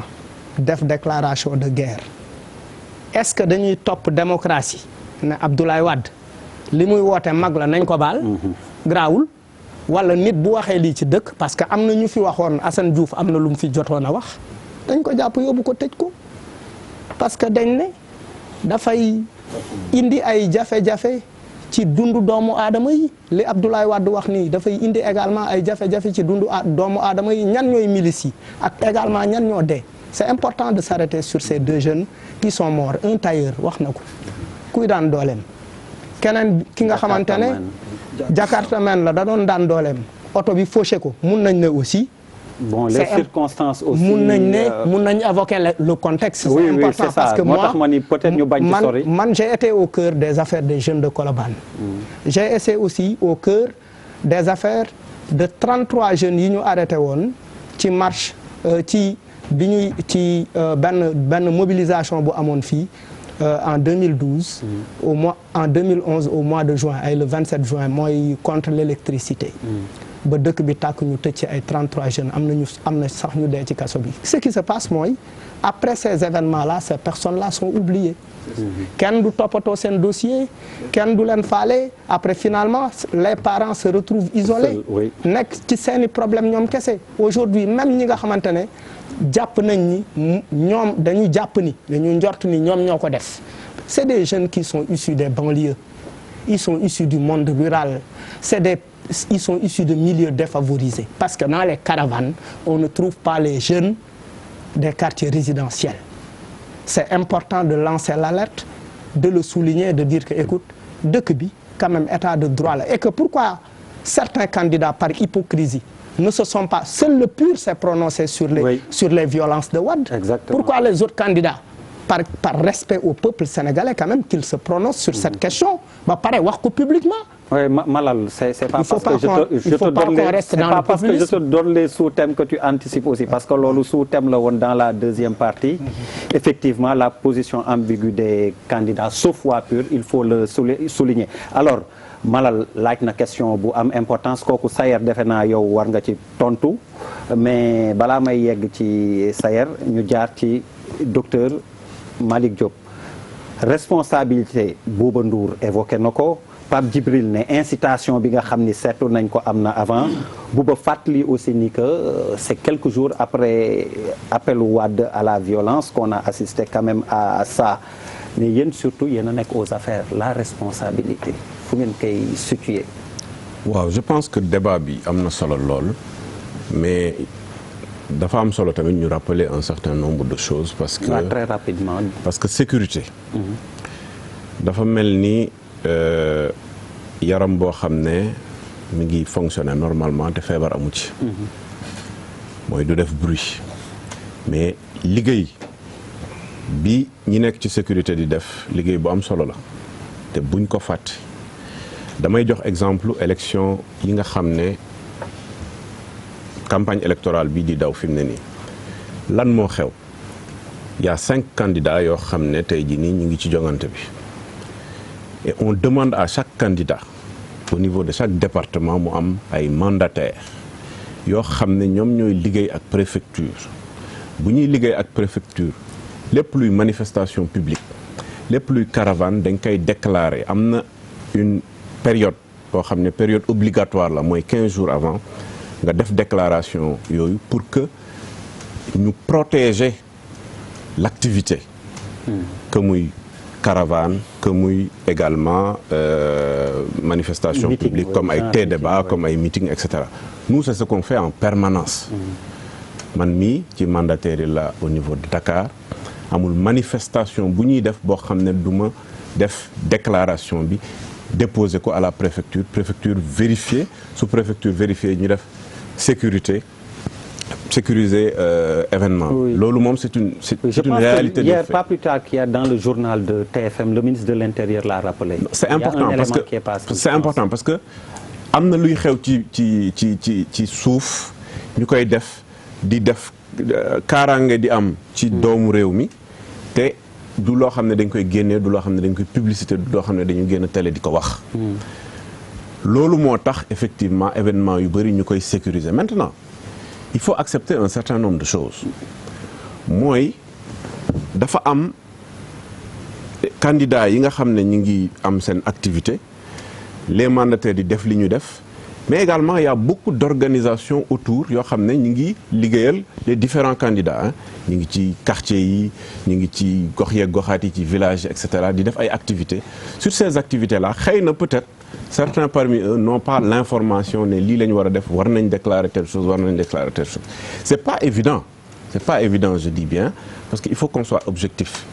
Speaker 10: def déclaration de guerre est-ce que dañuy topp démocratie ne Abdoulaye Wade li muy woote mag la nañ ko baal. garaawul wala nit bu waxee lii ci dëkk parce que am na ñu fi waxoon Assane Diouf am na lu mu fi jotoon a wax dañ ko jàpp yóbbu ko tëj ko parce que dañ ne dafay indi ay jafe-jafe ci dundu doomu aadama yi li Abdoulaye Wade wax nii dafay indi également ay jafe-jafe ci dundu doomu aadama yi ñan ñooy milices yi ak également ñan ñoo dee c'est important de s'arrêter sur ces deux jeunes qui sont morts un tailleur wax na ko kuy daan dooleem keneen ki nga xamante ne Jakarta man la da doon daan dooleem oto bi fauché ko mun nañ ne aussi.
Speaker 2: Bon les circonstances aussi
Speaker 10: mun nañ évoquer le contexte.
Speaker 2: Oui,
Speaker 10: c'est important
Speaker 2: oui,
Speaker 10: parce que moi
Speaker 2: peut-être ñu bañ ci sori.
Speaker 10: man j'ai été au cœur des affaires des jeunes de Colobane. J'ai été aussi au cœur des affaires de 33 jeunes yi ñu arrêté woon ci marche ci bi ñuy ci benn mobilisation bu amoon fii. En 2012 en 2011 au mois de juin ay le 27 juin mooy contre l'électricité ba dëkk bi tàkk ñu tëj ci ay 33 jeunes am na sax ñu dee ci kaso bi ce qui se passe mooy après ces événements là ces personnes là sont oubliées kenn du toppatoo seen dossier kenn du leen faale après finalement les parents se retrouvent isolés nekk ci seeni problème ñoom kese aujourd'hui même ñi nga xamante ne jàpp nañ ni ñoom dañu jàpp ni dañu njort ni ñoom ñoo ko def c'est des jeunes qui sont issus des banlieues ils sont issus du monde rural ils sont issus de milieux défavorisés parce que dans les caravanes on ne trouve pas les jeunes des quartiers résidentiels c'est important de lancer l'alerte de le souligner de dire que écoute dëkk bi quand même état de droit la et que pourquoi certains candidats par hypocrisie ne se sont pas seul le PUR s'est prononcé sur les violences de Wade. Exactement. Pourquoi les autres candidats par respect au peuple sénégalais quand même qu'ils se prononcent sur cette question ba pare wax ko publiquement.
Speaker 2: Oui, Malal, c'est pas parce que je te donne les sous-thèmes que tu anticipes aussi, parce que le sous-thème là, dans la deuxième partie, effectivement, la position ambiguë des candidats, sauf voix pure, il faut le souligner. Alors, Malal laaj na question bu am importance kooku Sayer defe naa yow war nga ci tontu mais balaa may yegg ci Sayer ñu jaar ci docteur Malick Diop responsabilité Bouba Ndour évoqué na ko Pape Djibril ne incitation bi nga xam ni seetlu nañ ko am na avant Bouba fàttali aussi ni que c'est quelques jours après appel Wade à la violence qu'on a assisté quand même à ça mais yéen surtout yéen a nekk aux affaires la responsabilité fu ngeen koy situer.
Speaker 3: waaw je pense que débat bi am na solo lool mais dafa am solo tamit ñu rappeler un certain nombre de choses parce que
Speaker 2: très rapidement.
Speaker 3: parce que sécurité. dafa mel ni yaram boo xam ne mi ngi fonctionner normalement te feebar amu ci. mooy du def bruit mais liggéey bi ñi nekk ci sécurité di def liggéey bu am solo la te buñ ko fàtte. damay jox exemple élection yi nga xam ne campagne électorale bii di daw fi mu ne nii lan moo xew y a 5 candidats yoo xam ne tey jii nii ñu ngi ci jongante bi et on demande à chaque candidat au niveau de chaque département mu am ay mandataires yoo xam ne ñoom ñooy liggéey ak préfecture bu ñuy liggéey ak préfecture lépp luy manifestation publique lépp luy caravane dañ koy déclarer am na une période boo xam ne période obligatoire la mooy 15 jours avant nga def déclaration yooyu pour que ñu protéger l'activité que muy caravane que muy également manifestation publique comme ay thé débat comme ay meeting et cetera nous c'est ce qu'on fait en permanence man mii ci mandataire yi la au niveau de Dakar amul manifestation bu ñuy def boo xam ne du ma def déclaration bi déposer ko à la préfecture vérifier sous préfecture vérifier ñu def sécuriser événement. Loolu moom c'est une réalité de fait. Hier,
Speaker 2: pas plus tard qu'hier dans le journal de TFM, le ministre de l'Intérieur l'a rappelé.
Speaker 3: C'est important parce que am na luy xew ci suuf ñu koy def di def kaaraange di am ci doomu réew mi te du loo xam ne dañ koy génnee du loo xam ne dañ koy publicité du loo xam ne dañu génn télé di ko wax. Loolu moo tax effectivement événement yu bëri ñu koy sécuriser maintenant. Il faut accepter un certain nombre de choses mooy dafa am candidats yi nga xam ne ñu ngi am seen activité les mandataires di def li ñu def mais également il y a beaucoup d'organisations autour yoo xam ne ñu ngi liggéeyal les différents candidats ñu ngi ci quartier yi ñu ngi ci gox yeeg goxaat yi ci village et cetera di def ay activités sur ces activités là xëy na peut-être certains parmi eux n'ont pas l'information ne lii la ñu war a def war nañ déclarer telle chose war nañ déclarer telle chose c'est pas évident je dis bien parce que il faut qu'on soit objectif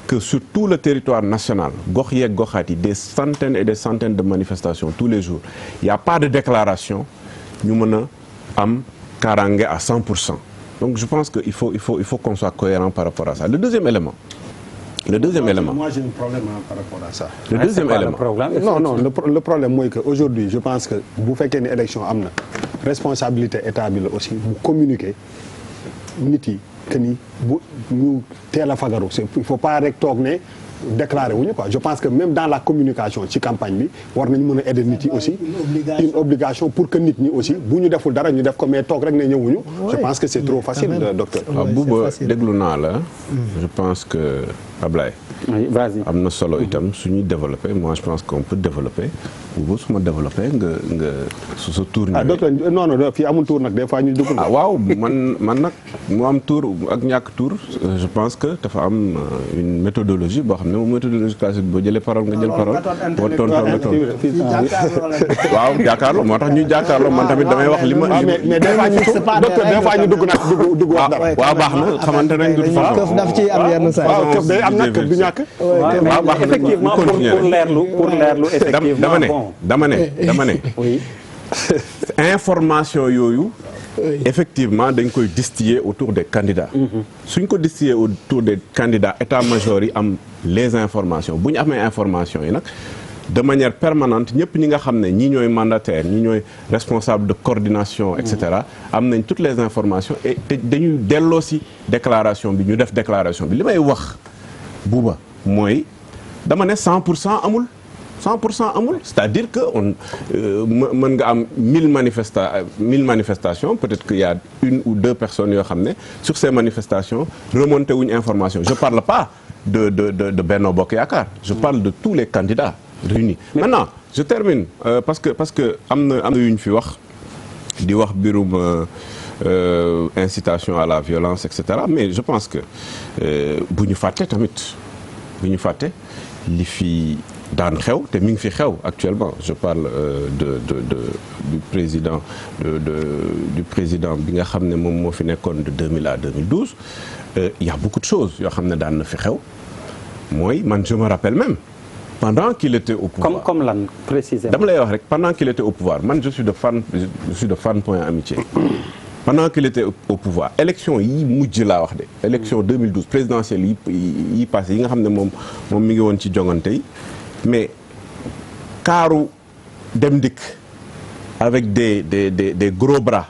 Speaker 3: que sur tout le territoire national gox yeeg goxaat yi des centaines et des centaines de manifestations tous les jours il y a pas de déclaration ñu mën a am kaaraange à 100%. Donc je pense que il faut qu'on soit cohérent par rapport à ça. Le deuxième élément.
Speaker 9: Moi j'ai un problème par rapport à ça.
Speaker 3: Le deuxième élément.
Speaker 9: Non, le problème mooy que aujourd'hui je pense que bu fekkee ni élection am na responsabilité état bi la aussi bu communiquer nit yi que ni bu ñu teel a fagaru il faut pas rek toog ne déclarer wuñu quoi. Je pense que même dans la communication ci campagne bi war nañu mën a aider nit yi aussi une obligation pour que nit ñi aussi bu ñu deful dara ñu def ko mais toog rek ne ñëwuñu. Je pense que c'est trop facile docteur.
Speaker 3: waaw Bouba déglu naa la. Je pense que Ablaye.
Speaker 2: Vas-y.
Speaker 3: am na solo itam suñuy développer moi je pense qu'on peut développer Bouba su ma développer nga su sa tour.
Speaker 9: ah docteur non fii amul tour nag des fois ñu dugg.
Speaker 3: ah waaw man nag mu am tour ak ñàkk tour je pense que dafa am une méthodologie boo xam ne moom méthodologie classique boo jëlee parole nga jël parole. boo tontu waaw jàkkaarloo moo tax ñuy jàkkaarloo man tamit damay wax li ma.
Speaker 9: mais docteur des fois ñu dugg nag dugg wax dara.
Speaker 3: waaw baax na xamante nañ du façon.
Speaker 10: këf daf ciy am yenn saa
Speaker 9: waaw këf day am nag këf du ñàkk.
Speaker 2: effectivement pour leerlu effectivement
Speaker 3: dama ne
Speaker 2: oui
Speaker 3: information yooyu effectivement dañ koy distiller autour des candidats suñ ko distiller autour des candidats état-major yi am les informations bu ñu amee information yi nag de manière permanente ñëpp ñi nga xam ne ñi ñooy mandataire ñi ñooy responsable de coordination et cetera am nañ toutes les informations et dañuy delloo si déclaration bi ñu def déclaration bi li may wax Bouba mooy dama ne 100% amul c'est-à-dire que mën nga am 1000 manifestations peut-être qu'il y a une ou deux personnes yoo xam ne sur ces manifestations remonté wuñ information je parle pas de Benno Bokk Yaakaar je parle de tous les candidats réunis. Maintenant je termine parce que am na yu ñu fi wax di wax birum incitation à la violence et cetera mais je pense que bu ñu fàtte li fi daan xew te mi ngi fi xew actuellement je parle du président bi nga xam ne moom moo fi nekkoon de 2000 à 2012 il y a beaucoup de choses yoo xam ne daan na fi xew mooy man je me rappelle même pendant qu'il était au pouvoir
Speaker 2: comme lan précisément
Speaker 3: dama lay wax rek pendant qu'il était au pouvoir man je suis de Fann Point Amitié pendant qu'il était au pouvoir élection yi mujj laa wax de élection 2012 présidentielle yi passé yi nga xam ne moom mi ngi woon ci jongante yi mais kaaru dem dikk avec des gros bras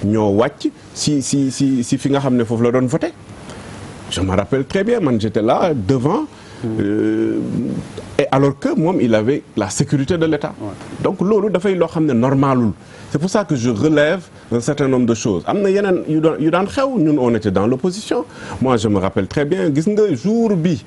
Speaker 3: ñoo wàcc si fi nga xam ne foofu la doon voté je me rappelle très bien man j'étais là devant et alors que moom il avait la sécurité de l'État donc loolu dafay loo xam ne normalul c'est pour ça que je relève un certain nombre de choses am na yeneen yu daan xew ñun on était dans l'opposition moi je me rappelle très bien gis nga jour bi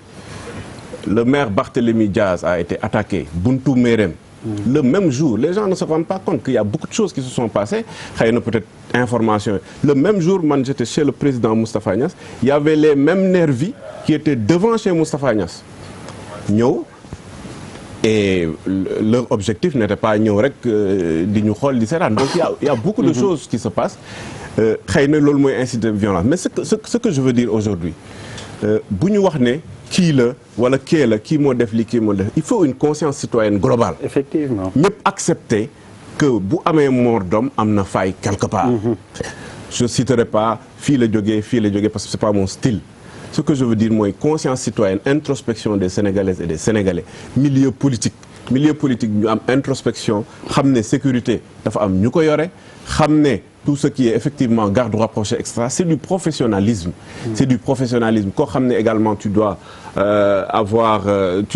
Speaker 3: le maire Barthélémy Diaz a été attaqué buntu Mérem le même jour les gens ne se rendent pas compte qu'il y a beaucoup de choses qui se sont passées xëy na peut-être information le même jour man j'étais chez le président Moustapha Niasse il y avait les mêmes nervis qui étaient devant chez Moustapha Niasse ñëw et leur objectif n'était pas ñëw rek di ñu xool di seetaan donc il y a beaucoup de choses qui se passent xëy na loolu mooy inciter violence mais ce que je veux dire aujourd'hui bu ñu wax ne kii la wala kee la kii moo def li kii moo def il faut une conscience citoyenne globale.
Speaker 2: Effectivement
Speaker 3: ñëpp accepter que bu amee mort d'homme am na faille quelque part. Je citerai pas fii la jógee parce que c'est pas mon style. Ce que je veux dire mooy conscience citoyenne introspection des Sénégalaises et des Sénégalais milieu politique ñu am introspection xam ne sécurité dafa am ñu ko yore xam ne tout ce qui est effectivement garde rapproché etc c'est du professionnalisme. C'est du professionnalisme koo xam ne également tu dois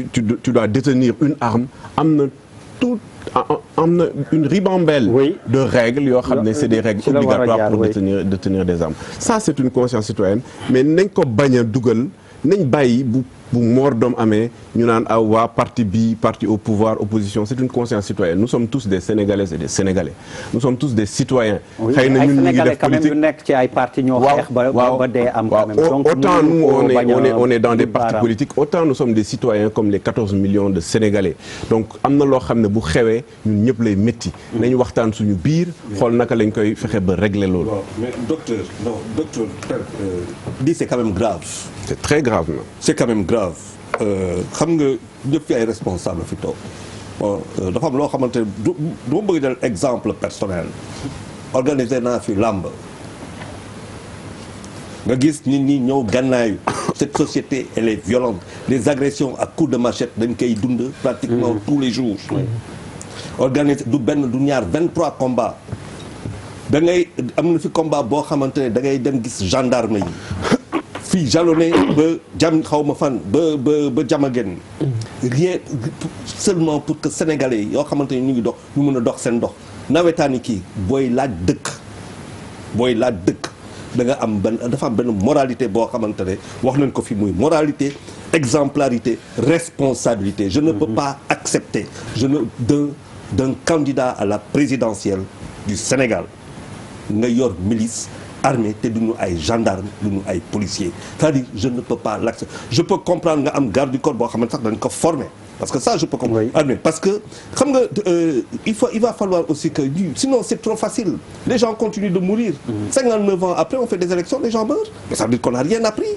Speaker 3: tu dois détenir une arme am na une ribambelle de règles yoo xam ne c'est des règles obligatoires pour détenir des armes ça c'est une conscience citoyenne mais nañ ko bañ a dugal nañ bàyyi bu mort d'homme amee ñu naan waa parti bi parti au pouvoir opposition c'est une conscience citoyenne nous sommes tous des Sénégalaises et des Sénégalais nous sommes tous des citoyens xëy na ñun ñu ngi def politique yu nekk ci ay parti ñoo xeex ba dee am quand même donc autant nous on est dans des partis politiques autant nous sommes des citoyens comme les 14 millions de Sénégalais donc am na loo xam ne bu xewee ñun ñëpp lay métti nañu waxtaan suñu biir xool naka lañ koy fexe ba régler loolu
Speaker 7: mais docteur dit c'est quand même grave
Speaker 3: c'est très grave non
Speaker 7: c'est quand même grave xam nga ñëpp fi ay responsable fi toog dafa am loo xamante ne du ma bëgg jël exemple personnel organisé naa fi làmb nga gis nit ñi ñëw gànnaayu cette société elle est violente les agressions à coups de machette dañ koy dund pratiquement tous les jours organisé du benn du ñaar 23 combats da ngay am na fi combat boo xamante ne da ngay dem gis gendarme yi fii jalonné ba jam xaw ma fan ba jamagen rien seulement pour que sénégalais yoo xamante ne ñu ngi dox ñu mën a dox seen dox nawetaani kii booy laaj dëkk da nga am dafa am benn moralité boo xamante ne wax nañ ko fi muy moralité exemplarité responsabilité je ne peux pas accepter d'un candidat à la présidentielle du Sénégal nga yor milice armée te duñu ay gendarme duñu ay policiers c'est-à-dire je ne peux pas l'accepter je peux comprendre nga am garde du corps boo xam ne sax dañ ko former parce que ça je peux comprendre armée parce que xam nga il va falloir aussi que sinon c'est trop facile les gens continuent de mourir 59 ans après on fait des élections les gens meurent mais ça veut dire qu'on n'a rien appris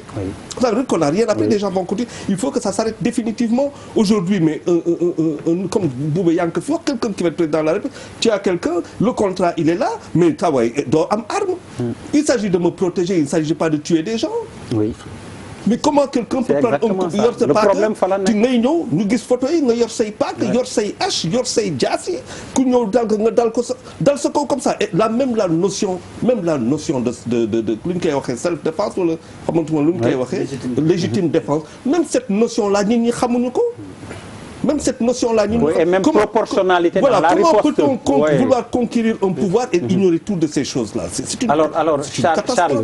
Speaker 7: ça veut dire qu'on n'a rien appris les gens vont continuer il faut que ça s'arrête définitivement aujourd'hui mais comme Bouba yaa ngi ko fi wax quelqu'un qui va être président de la République tu as quelqu'un le contrat il est là mais tawaay doo am arme il s'agit de me protéger il ne s'agit pas de tuer des gens mais comment quelqu'un peut prendre yor sa paaka ti ngay ñëw ñu gis photo yi nga yor say paaka yor say hache yor say jaas yi ku ñëw nga dal sa kaw comme ça et la notion de lu ñu koy waxee self défense wala xamantuma lu ñu koy waxee légitime défense même cette notion là nit ñi xamuñu ko même cette notion-là,
Speaker 2: et même proportionnalité
Speaker 7: voilà,
Speaker 2: dans la riposte.
Speaker 7: Comment peut-on vouloir conquérir un pouvoir et ignorer toutes de ces choses-là c'est une
Speaker 2: Charles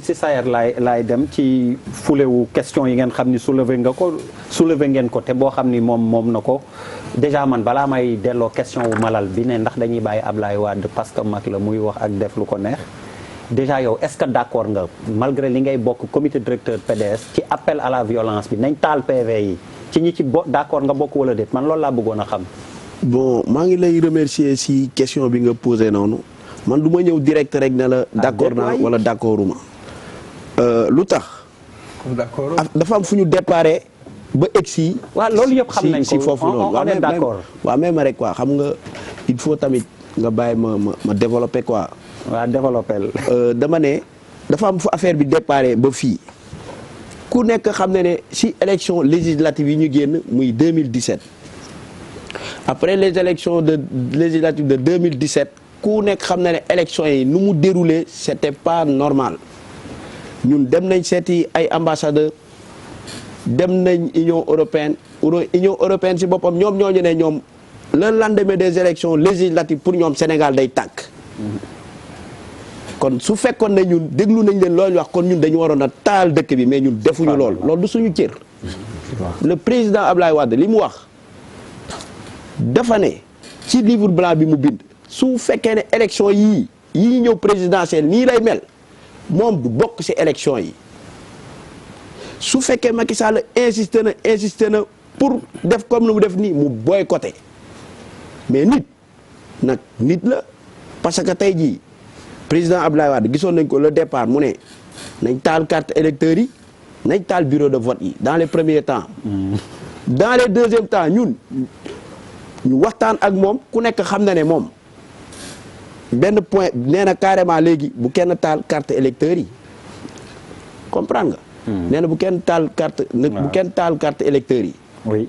Speaker 2: si Sayer laay dem ci fulewu question yi ngeen xam ni soulevé ngeen ko te boo xam ni moom na ko déjà man balaa may delloo question wu malal bi ne ndax dañuy bàyyi Ablaye Wade parce que mag la muy wax ak def lu ko neex déjà yow est-ce que d'accord nga malgré li ngay bokk comité directeur PDS ci appel à la violence bi nañ taal PV yi ci ñi ci d'accord nga bokk wala déet man loolu laa bëggoon a xam.
Speaker 4: bon maa ngi lay remercier si question bi nga posé noonu man du ma ñëw direct rek ne la d'accord naa wala d'accorduma lu tax.
Speaker 8: d'accord
Speaker 4: dafa am fu ñu déparé ba egg si.
Speaker 2: waaw loolu yëpp xam nañ ko
Speaker 4: si foofu noonu.
Speaker 2: on est d'accord
Speaker 4: waaw même rek quoi xam nga il faut tamit nga bàyyi ma développer quoi.
Speaker 2: waaw développer
Speaker 4: dama ne dafa am fu affaire bi déparé ba fii. ku nekk xam ne si élection législative yi ñu génn muy 2017 après les élections législatives de 2017 ku nekk xam ne élection yi nu mu déroulé c'était pas normal ñun dem nañ seeti ay ambassadeurs dem nañ Union européenne si boppam ñoom ñooñu ne ñoom le lendemain des élections législatives pour ñoom Sénégal day tàkk. kon su fekkoon ne ñun déglu nañ leen loolu wax kon ñun dañu waroon a taal dëkk bi mais ñun defuñu loolu du suñu cër. le président Ablaye Wade li mu wax dafa ne ci livre blanc bi mu bind su fekkee ne élection yii ñëw présidentielle nii lay mel moom du bokk ci élection yi su fekkee Macky Sall insisté na pour def comme lu mu def nii mu boycotté mais nit la parce que tey jii président Abdoulaye Wade gisoon nañ ko le départ mu ne nañ taal carte électeurs yi nañ taal bureau de vote yi dans les premiers temps dans les deuxième temps ñu waxtaan ak moom ku nekk xam na ne moom benn point nee na carrément léegi bu kenn taal carte électeurs yi comprendre nga nee na bu kenn taal carte électeurs yi
Speaker 2: oui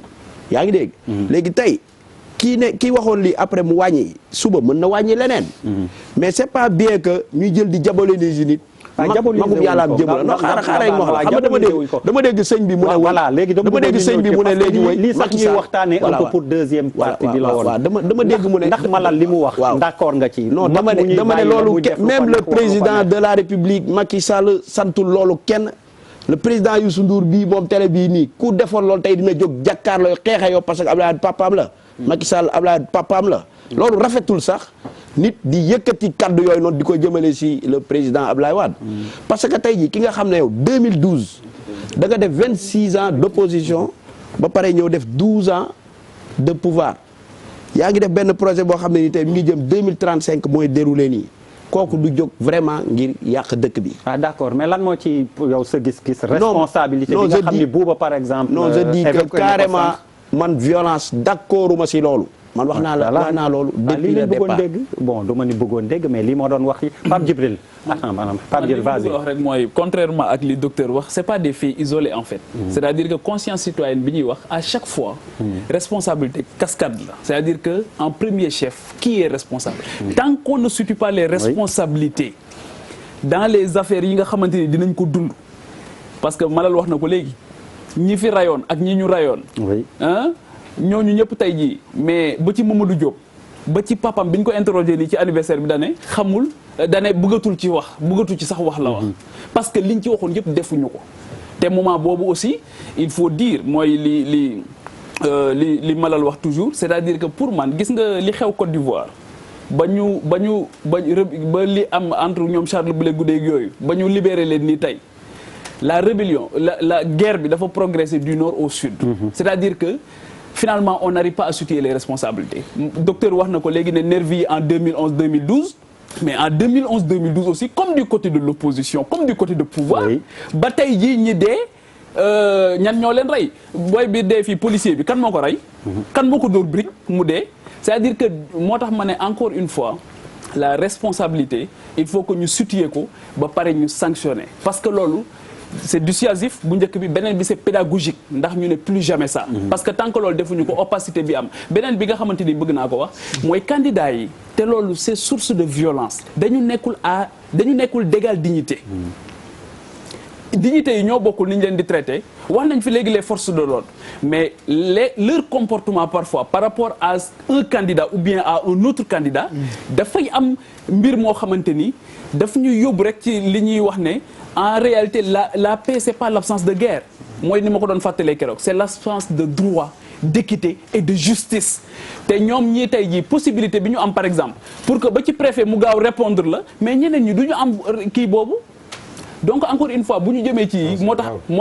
Speaker 4: yaa ngi dégg léegi tey kii waxoon lii après mu wàññi suba mën na wàññi leneen mais c'est pas bien que ñuy jël di diaboliser nit magum yàlla am jëm la non xaaral ma wax xam nga dama dégg sëñ bi mu ne
Speaker 2: voilà léegi dama dégg sëñ bi mu ne léegi woy lii sax ñuy waxtaanee un peu pour deuxième partie bi la woon
Speaker 4: waaw dama dégg mu ne
Speaker 2: ndax Malal li mu wax d'accord nga ci
Speaker 4: non dama ne loolu même le président de la République Macky Sall santul loolu kenn le président Youssou Ndour bii moom télé bii nii ku defoon loolu tey dina jóg jàkkaarloo xeexe yow parce que Abdoulaye Wade papaam la Macky Sall Abdoulaye Wade papaam la loolu rafetul sax nit di yëkkati kaddu yooyu noonu di ko jëmale si le président Abdoulaye Wade parce que tey jii ki nga xam ne yow 2012 da nga def 26 ans d'opposition ba pare ñëw def 12 ans de pouvoir yaa ngi def benn projet boo xam ne ni tey mi ngi jëm 2035 mooy déroulé nii kooku du jóg vraiment ngir yàq dëkk bi.
Speaker 2: ah d'accord mais lan moo ci yow sa gis-gis. responsabilité bi nga xam ni Bouba par exemple.
Speaker 4: non je dis que carrément man violence d'accorduma si loolu. man wax naa loolu depuis le départ
Speaker 2: bëggoon dégg bon du ma ni bëggoon dégg mais lii moo doon wax yi Pape Djibril maanaam Pape Djibril vas-y
Speaker 6: wax rek mooy contrairement ak li docteur wax c'est pas des faits isolés en fait c'est-à-dire que conscience citoyenne bi ñuy wax à chaque fois responsabilité cascade la c'est-à-dire que en premier chef qui est responsable tant qu'on ne situe pas les responsabilités dans les affaires yi nga xamante ni dinañ ko dund parce que Malal wax na ko léegi ñi fi rayoon ak ñi ñu rayoon ñooñu ñëpp tey jii mais ba ci Mamadou Diop ba ci papam bi ñu ko interroger nii ci anniversaire bi dane xamul dane bëggatul ci sax wax la wax parce que liñ ci waxoon yëpp defuñu ko te moment boobu aussi il faut dire mooy li Malal wax toujours c'est-à-dire que pour man gis nga li xew Côte d'Ivoire ba li am entre ñoom Charles Blé Goudé yooyu ba ñu libéré leen nii tey la rébellion la guerre bi dafa progresser du nord au sud c'est-à-dire que finalement on n'arrive pas à situer les responsabilités docteur wax na ko léegi ne nervi en 2011-2012 mais en 2011-2012 aussi comme du côté de l'opposition comme du côté de pouvoir ba tey jii ñi dee ñan ñoo leen rey booy bi dee fii policier bi kan moo ko rey kan moo ko dóor brique mu dee c'est-à-dire que moo tax ma ne encore une fois la responsabilité il faut que ñu situer ko ba pare ñu sanctionner parce que loolu c'est dissuasif bu njëkk bi beneen bi c'est pédagogique ndax ñu ne plus jamais ça parce que tant que loolu defuñu ko opacité bi am beneen bi nga xamante ni bëgg naa ko wax mooy candidat yi te loolu c'est source de violence dañu nekkul d'égale dignité dignité yi ñoo bokkul ni ñu leen di traité wax nañ fi léegi les forces de l'ordre mais leur comportement parfois par rapport à un candidat ou bien à un autre candidat dafay am mbir moo xamante ni daf ñu yóbbu rek ci li ñuy wax ne en réalité la paix c'est pas l'absence de guerre mooy ni ma ko doon fàttalee keroog c'est l'absence de droit d'équité et de justice te ñoom ñii tey jii possibilité bi ñu am par exemple pour que ba ci préfet mu gaaw répondre la mais ñeneen ñi du ñu am kii boobu donc encore une fois bu ñu jëmee ci moo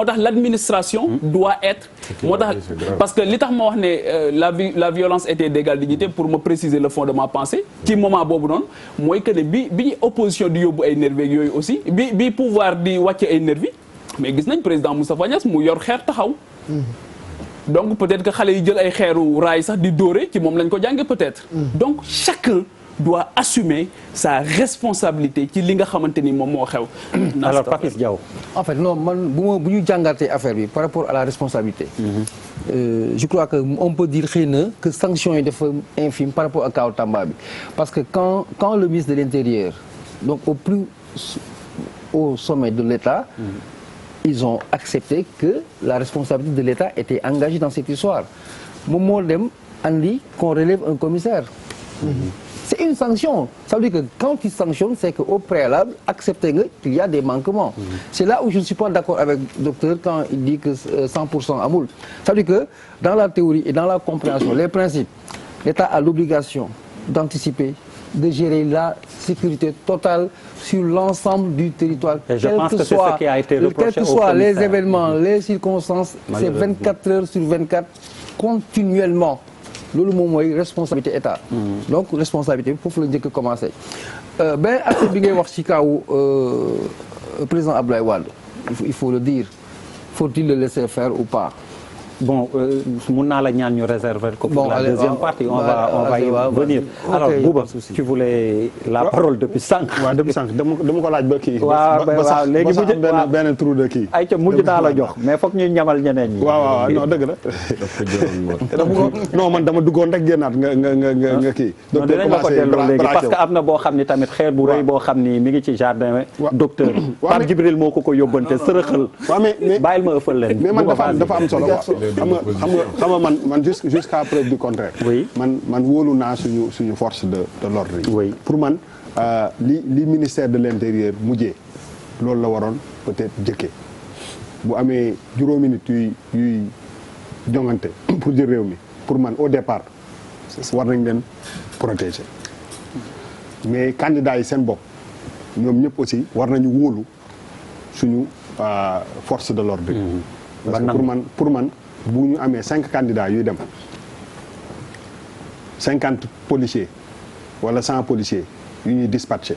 Speaker 6: tax l'administration doit être moo tax parce que li tax ma wax ne la violence était d'égale dignité pour me préciser le fond de ma pensée ci moment boobu noonu mooy que ne bi opposition di yóbbu ay nervis yooyu aussi bi pouvoir di wàcce ay nervis mais gis nañ président Moustapha Niasse mu yor xeer taxaw donc peut-être que xale yi jël ay xeeru raay sax di dóore ci moom lañ ko jànge peut-être donc chacun doit assumer sa responsabilité ci li nga xamante ni moom moo xew.
Speaker 2: alors Papis Diaw.
Speaker 8: en fait non man bu ñu jàngatee affaire bi par rapport à la responsabilité. Je crois que on peut dire xëy na que sanction yi dafa infime par rapport à kaw Tamba bi parce que quand le ministre de l'Intérieur donc au sommet de l'État. Ils ont accepté que la responsabilité de l'État était engagée dans cette histoire moom moo dem andi qu'on relève un commissaire. C'est une sanction. Ça veut dire que quand tu sanctionnes, c'est qu'au préalable, accepter qu'il y a des manquements. C'est là où je ne suis pas d'accord avec le docteur quand il dit que 100% amoul. Ça veut dire que dans la théorie et dans la compréhension, les principes, l'État a l'obligation d'anticiper, de gérer la sécurité totale sur l'ensemble du territoire.
Speaker 2: Et je pense que c'est ce qui a été reproché
Speaker 8: quels que soient les événements, les circonstances, c'est 24 heures sur 24 continuellement. loolu moom mooy responsabilité état. donc responsabilité bi foofu la njëkk a commencé. ben affaire bi ngay wax ci kaw président Abdoulaye Wade il faut le dire faut-il le laisser faire ou pas.
Speaker 2: Bon, mun naa la ñaan ñu réserver ko pour la deuxième partie. On va y venir. Alors Bouba, tu voulais la parole depuis sànq.
Speaker 9: waaw depuis sànq dama ko laaj ba kii.
Speaker 2: waaw waaw léegi mujj
Speaker 9: benn trou de kii.
Speaker 2: ay ca mujj naa la jox mais foog ñuy ñamal ñeneen ñi.
Speaker 9: waaw non dëgg la. non man dama duggoon rek génnaat nga kii.
Speaker 2: donc dinañ la ko delloo léegi parce que am na boo xam ni tamit xeer bu rëy boo xam ni mi ngi ci jardin docteur Pape Djibril moo ko yóbbante sërëxal.
Speaker 9: waaw mais
Speaker 2: bàyyil ma ëffal leen.
Speaker 9: mais man dafa am solo. xam nga man jusqu'à preuve du contraire.
Speaker 2: oui
Speaker 9: man wóolu naa suñu force de l'ordre yi.
Speaker 2: oui
Speaker 9: pour man li ministère de l'intérieur mujjee loolu la waroon peut-être jëkkee bu amee juróomi nit yuy jongante pour jël réew mi pour man au départ war nañ leen protéger mais candidats yi seen bopp ñoom ñëpp aussi war nañu wóolu suñu force de l'ordre yi. parce que pour man bu ñu amee 5 candidats yuy dem 50 policiers wala 100 policiers yu ñuy dispatché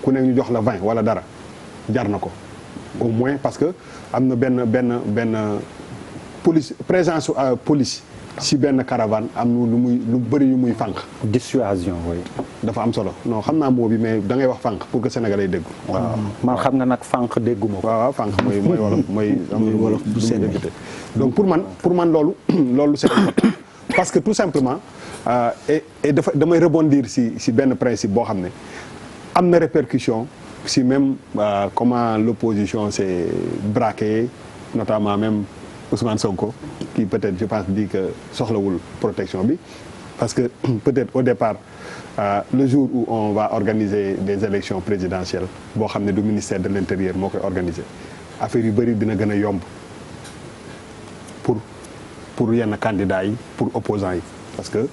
Speaker 9: ku ne ñu jox la 20 wala dara jar na ko au moins parce que am na benn police présence police si benn caravane am na lu bëri yu muy fànq.
Speaker 2: dissuasion oui.
Speaker 9: dafa am solo non xam naa moo bi mais da ngay wax fànq pour que sénégalais dégg.
Speaker 2: waaw man xam nga nag fànq dégguma ko.
Speaker 9: waaw fànq mooy wolof mooy. am na wolof bu seen député donc pour man loolu c'est parce que tout simplement et damay rebondir si benn principe boo xam ne am na répercussion si même comment l'opposition s'est braquée notamment même Ousmane Sonko qui peut-être je pense dit que soxlawul protection bi parce que peut-être au départ le jour où on va organiser des élections présidentielles boo xam ne du ministère de l'intérieur moo koy organiser affaire yu bëri dina gën a yomb pour yenn candidats yi pour opposants yi parce que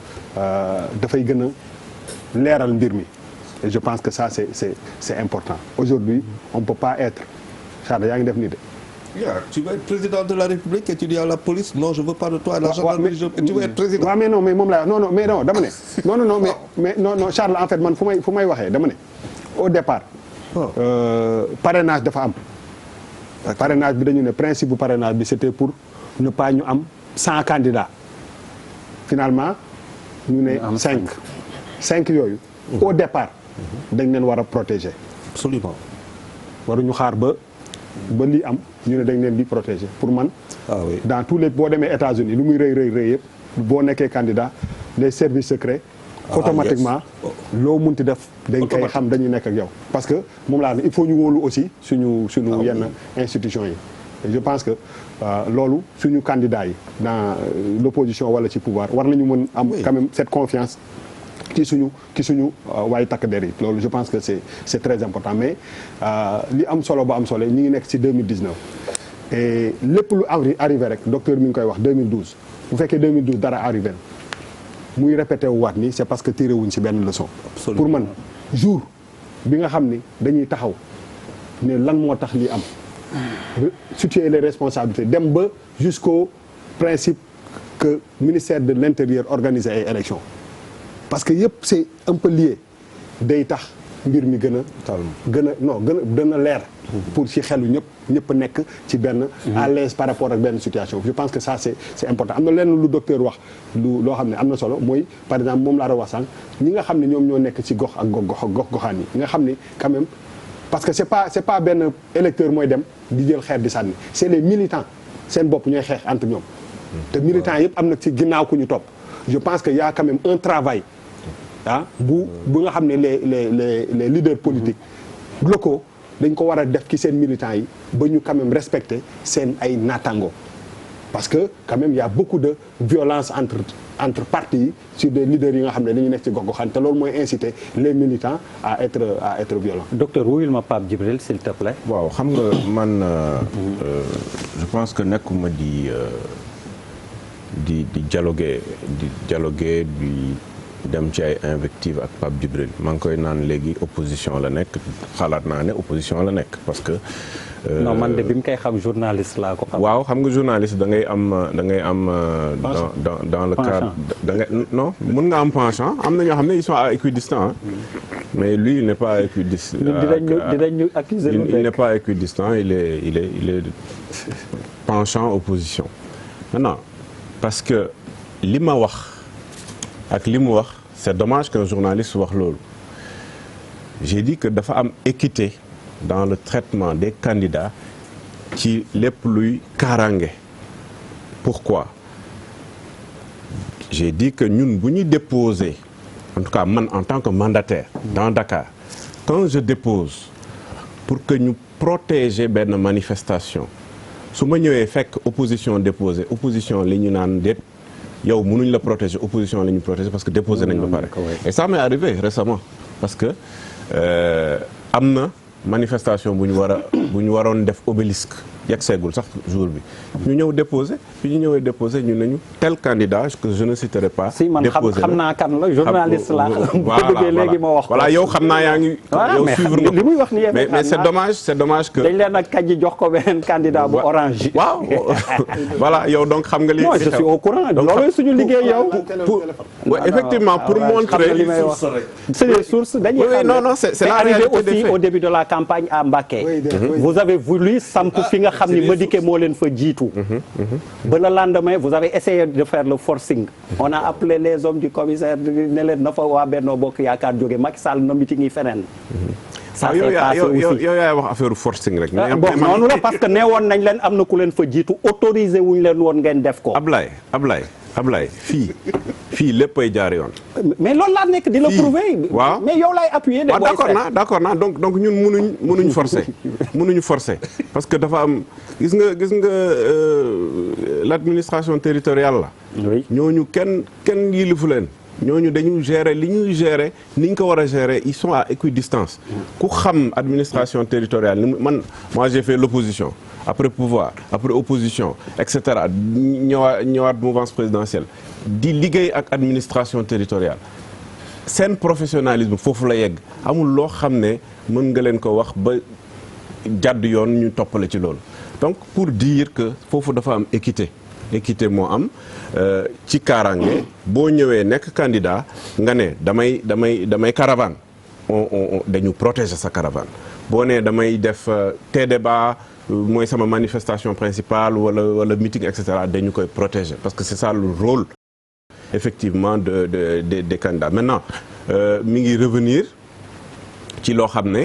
Speaker 9: dafay gën a leeral mbir mi et je pense que ça c'est important aujourd'hui on peut pas être Charles yaa ngi def nii de.
Speaker 7: Tu veux être président de la République et tu dis à la police non je veux pas de toi. La gendarmerie tu veux être président.
Speaker 9: waaw mais non mais moom laa non dama ne. non Charles en fait man fu may waxee dama ne au départ. parrainage dafa am. parrainage bi dañu ne principe bu parrainage bi c'était pour ne pas ñu am 100 candidats. finalement ñu ne 5 yooyu. au départ dañ leen war a protéger.
Speaker 7: absolument.
Speaker 9: waruñu xaar ba lii am ñu ne dañ leen di protéger pour man.
Speaker 7: oui.
Speaker 9: dans tous les boo demee États-Unis lu muy rëy yëpp boo nekkee candidat les services secrets. automatiquement loo munti def. dañ koy xam dañuy nekk ak yow. parce que moom laa ne il faut ñu wóolu aussi suñu yenn institutions yi. et je pense que loolu suñu candidats yi dans l'opposition wala ci pouvoir war nañu mën am quand même cette confiance. ci suñu waaye takk der yi loolu je pense que c'est très important mais li am solo ba am solo ñi ngi nekk ci 2019 et lépp lu arrivé rek docteur mi ngi koy wax 2012 bu fekkee 2012 dara arrivé muy répété wu waat ni c'est parce que tiré wuñ ci benn leçon.
Speaker 7: Absolument.
Speaker 9: pour man jour bi nga xam ni dañuy taxaw ne lan moo tax li am situer les responsabilités dem ba jusqu'au principe que ministère de l'intérieur organise ay élections. parce que yëpp c'est un peu lié day tax mbir mi gën a dana leer pour ci xelu ñëpp nekk ci benn à l'aise par rapport ak benn situation je pense que ça c'est important am na lenn lu docteur wax loo xam ne am na solo mooy par exemple moom laa doon wax sànq ñi nga xam ne ñoom ñoo nekk ci gox ak goxaan yi nga xam ne quand même parce que c'est pas benn électeur mooy dem di jël xeer di sànni c'est les militants seen bopp ñooy xeex entre ñoom te militants yëpp am na ci ginnaaw ku ñu topp je pense que y a quand même un travail bu nga xam ne les leaders politiques locaux dañ ko war a def ci seen militants yi ba ñu quand même respecter seen ay naataango parce que quand même y a beaucoup de violence entre partis yi sur des leaders yi nga xam ne dañuy nekk ci gox-goxaan te loolu mooy inciter les militants à être violents.
Speaker 2: docteur wuyul ma Pape Djibril s'il te plaît.
Speaker 3: waaw xam nga man je pense que nekkuma di di dialoguer di dem ci ay invectives ak Pape Djibril maa ngi koy naan léegi opposition la nekk xalaat naa ne opposition la nekk parce que.
Speaker 2: non man de bi mu koy xam journaliste laa ko xam.
Speaker 3: waaw xam nga journaliste da ngay am. dans le cadre da ngay non mën nga am penchant am na ñoo xam ne ils sont à équidistant mais lui il n'est pas équidistant.
Speaker 2: dinañ ñu accuser
Speaker 3: il n'est pas équidistant il est penchant opposition. maintenant parce que li ma wax ak li mu wax c'est dommage qu'un journaliste wax loolu j'ai dit que dafa am équité dans le traitement des candidats ci lépp luy kaaraange. Pourquoi? J'ai dit que ñun bu ñu déposer en tout cas man en tant que mandataire dans Dakar quand je dépose pour que ñu protéger benn manifestation su ma ñëwee fekk opposition déposé opposition li ñu naan déet yow mënuñ la protéger opposition la ñu protéger parce que déposé nañ ba pare et ça m'est arrivé récemment parce que am na manifestation bu ñu waroon def obélisque yegg seegul sax jour bi ñu ñëw déposé fi ñu ñëwee déposé ñu nañu tel candidat que je ne citerai pas.
Speaker 2: si man xam naa kan la journaliste la. voilà léegi ma wax ko.
Speaker 3: voilà yow xam naa yaa ngi. yow suivre nga
Speaker 2: li muy wax nii
Speaker 3: mais c'est dommage que.
Speaker 2: dañ leen a kàjji jox ko beneen candidat bu orange.
Speaker 3: waaw voilà yow donc xam nga li.
Speaker 2: non je suis au courant loolu suñu liggéey yow.
Speaker 3: effectivement pour montrer.
Speaker 2: c'est des sources dañuy xam
Speaker 3: non c'est la réalité des faits.
Speaker 2: aussi au début de la campagne à Mbacké. vous avez voulu samp fi nga xam ni Madické moo leen fa jiitu. ba le lendemain vous avez essayé de faire le forcing. on a appelé les hommes du commissaire ne leen na fa waa Benno Bokk Yaakaar jóge Macky Sall na meeting yi feneen. ça s'est passé aussi
Speaker 3: yow yaay wax affaire forcing rek.
Speaker 2: bon noonu la parce que nee woon nañ leen am na ku leen fa jiitu autorisé wuñ leen woon ngeen def ko.
Speaker 3: Ablaye fii léppay jaar yoon.
Speaker 2: mais loolu laa nekk di la prouver.
Speaker 3: waaw
Speaker 2: mais yow laay appuyer. de
Speaker 3: d'accord naa donc ñun mënuñ forcer parce que dafa am gis nga l'administration territoriale la.
Speaker 2: oui
Speaker 3: ñooñu kenn yilifu leen. ñooñu dañuy gérer li ñuy gérer ni ñu ko war a gérer ils sont à équidistance. ku xam administration territoriale moi j'ai fait l'opposition après pouvoir après opposition et cetera ñëwaat mouvance présidentielle di liggéey ak administration territoriale seen professionnalisme foofu la yegg amul loo xam ne mën nga leen ko wax ba jàdd yoon ñu toppale ci loolu donc pour dire que foofu dafa am équité moo am ci kaaraange boo ñëwee nekk candidat nga ne damay caravane dañu protéger sa caravane boo nee damay def débat mooy sama manifestation principale wala meeting et cetera dañu koy protéger parce que c'est ça le rôle effectivement des candidats maintenant mi ngi revenir ci loo xam ne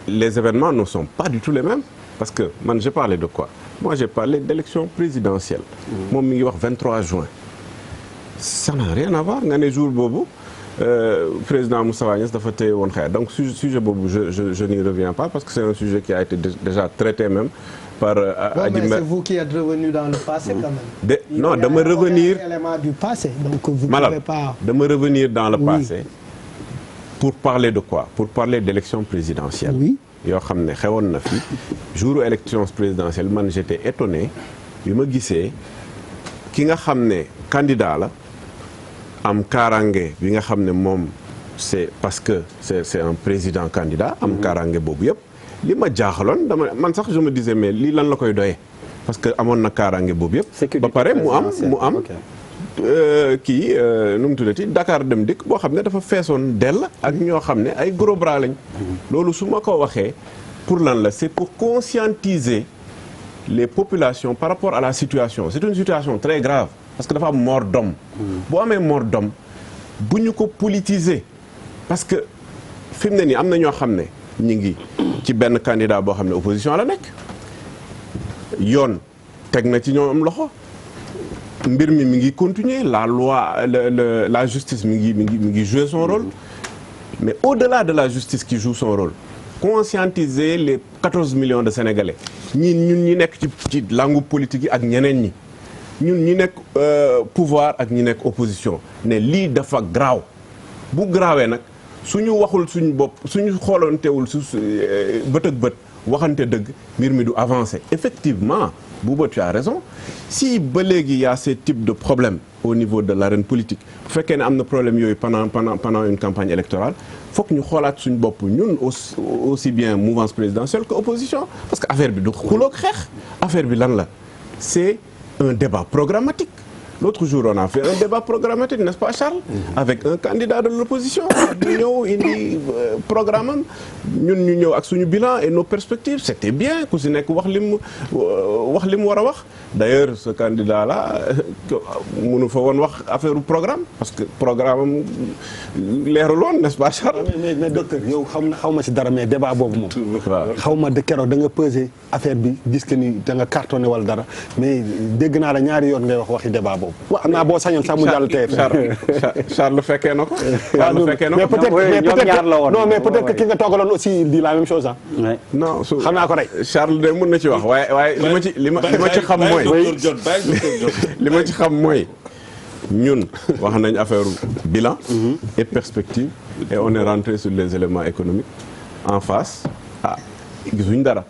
Speaker 3: les événements ne sont pas du tout les mêmes parce que man j'ai parlé de quoi moi j'ai parlé d'élection présidentielle moom mi ngi wax 23 juin ça n'a rien à voir nga ne jour boobu président Moustapha Niasse dafa téye woon xeer donc sujet boobu je n'y reviens pas parce que c'est un sujet qui a été déjà traité même par Adji
Speaker 10: mais c'est vous qui êtes revenu dans le passé quand même.
Speaker 3: Non dama revenir
Speaker 10: élément du passé donc vous pouvez pas.
Speaker 3: dama revenir dans le passé pour parler de quoi pour parler d'élection présidentielle.
Speaker 10: Oui.
Speaker 3: yoo xam ne xewoon na fi jour élection présidentielle man j'étais étonné bi ma gisee ki nga xam ne candidat la am kaaraange bi nga xam ne moom c'est parce que c'est un président candidat am kaaraange boobu yëpp li ma jaaxaloon man sax je me disais mais lii lan la koy doyee parce que amoon na kaaraange boobu yëpp ba pare mu am kii nu mu tuddati Dakar Dem Dikk boo xam ne dafa feesoon dell ak ñoo xam ne ay gros bras lañ loolu su ma ko waxee pour lan la c'est pour conscientiser les populations par rapport à la situation c'est une situation très grave parce que dafa am mort d'homme boo amee mort d'homme bu ñu ko politiser parce que fi mu ne nii am na ñoo xam ne ñu ngi ci benn candidat boo xam ne opposition la nekk yoon teg na ci ñoom loxo mbir mi ngi continuer la loi la justice mi ngi jouer son rôle mais au-delà de la justice qui joue son rôle conscientiser les 14 millions de Sénégalais ñun ñi nekk ci langue politique yi ak ñeneen ñi ñun ñi nekk pouvoir ak ñi nekk opposition ne lii dafa graaw bu graawee nag suñu waxul suñu bopp suñu xoolantewul su bët ak bët waxante dëgg mbir mi du avancer effectivement Bouba tu as raison si ba léegi y a ce type de problème au niveau de l'arène politique bu fekkee ne am na problème yooyu pendant une campagne électorale foog ñu xoolaat suñu bopp ñun aussi bien mouvance présidentielle que opposition parce que affaire bi du xuloog xeex affaire bi lan la c'est un débat programmatique. L'autre jour, on a fait un débat programmatique, n'est-ce pas Charles? Avec un candidat de l'opposition. Ñu ñëw indi programme am ñun ñu ñëw ak suñu bilan et nos perspectives. C'était bien ku si nekk wax li mu war a wax. D'ailleurs, ce candidat-là mënu fa woon wax affaire programme parce que programme am leerul woon, n'est-ce pas Charles?
Speaker 9: mais docteur yow xaw ma si dara mais débat boobu moom. xaw ma de keroog da nga peser affaire bi gis que ni da nga cartonné wala dara mais dégg naa la ñaari yoon ngay wax waxi débat boobu. xam naa boo sañoon sax mu jàll TFM.
Speaker 3: Charles fekkee na ko.
Speaker 9: mais peut-être que ki nga toogaloon aussi dit la même chose ah.
Speaker 3: non
Speaker 9: xam naa ko rek.
Speaker 3: Charles de mën na ci wax waaye li ma ci xam mooy. li ma ci xam mooy ñun wax nañ affaire bilan. et perspective et on est rentré sur les éléments économiques en face gisuñ dara.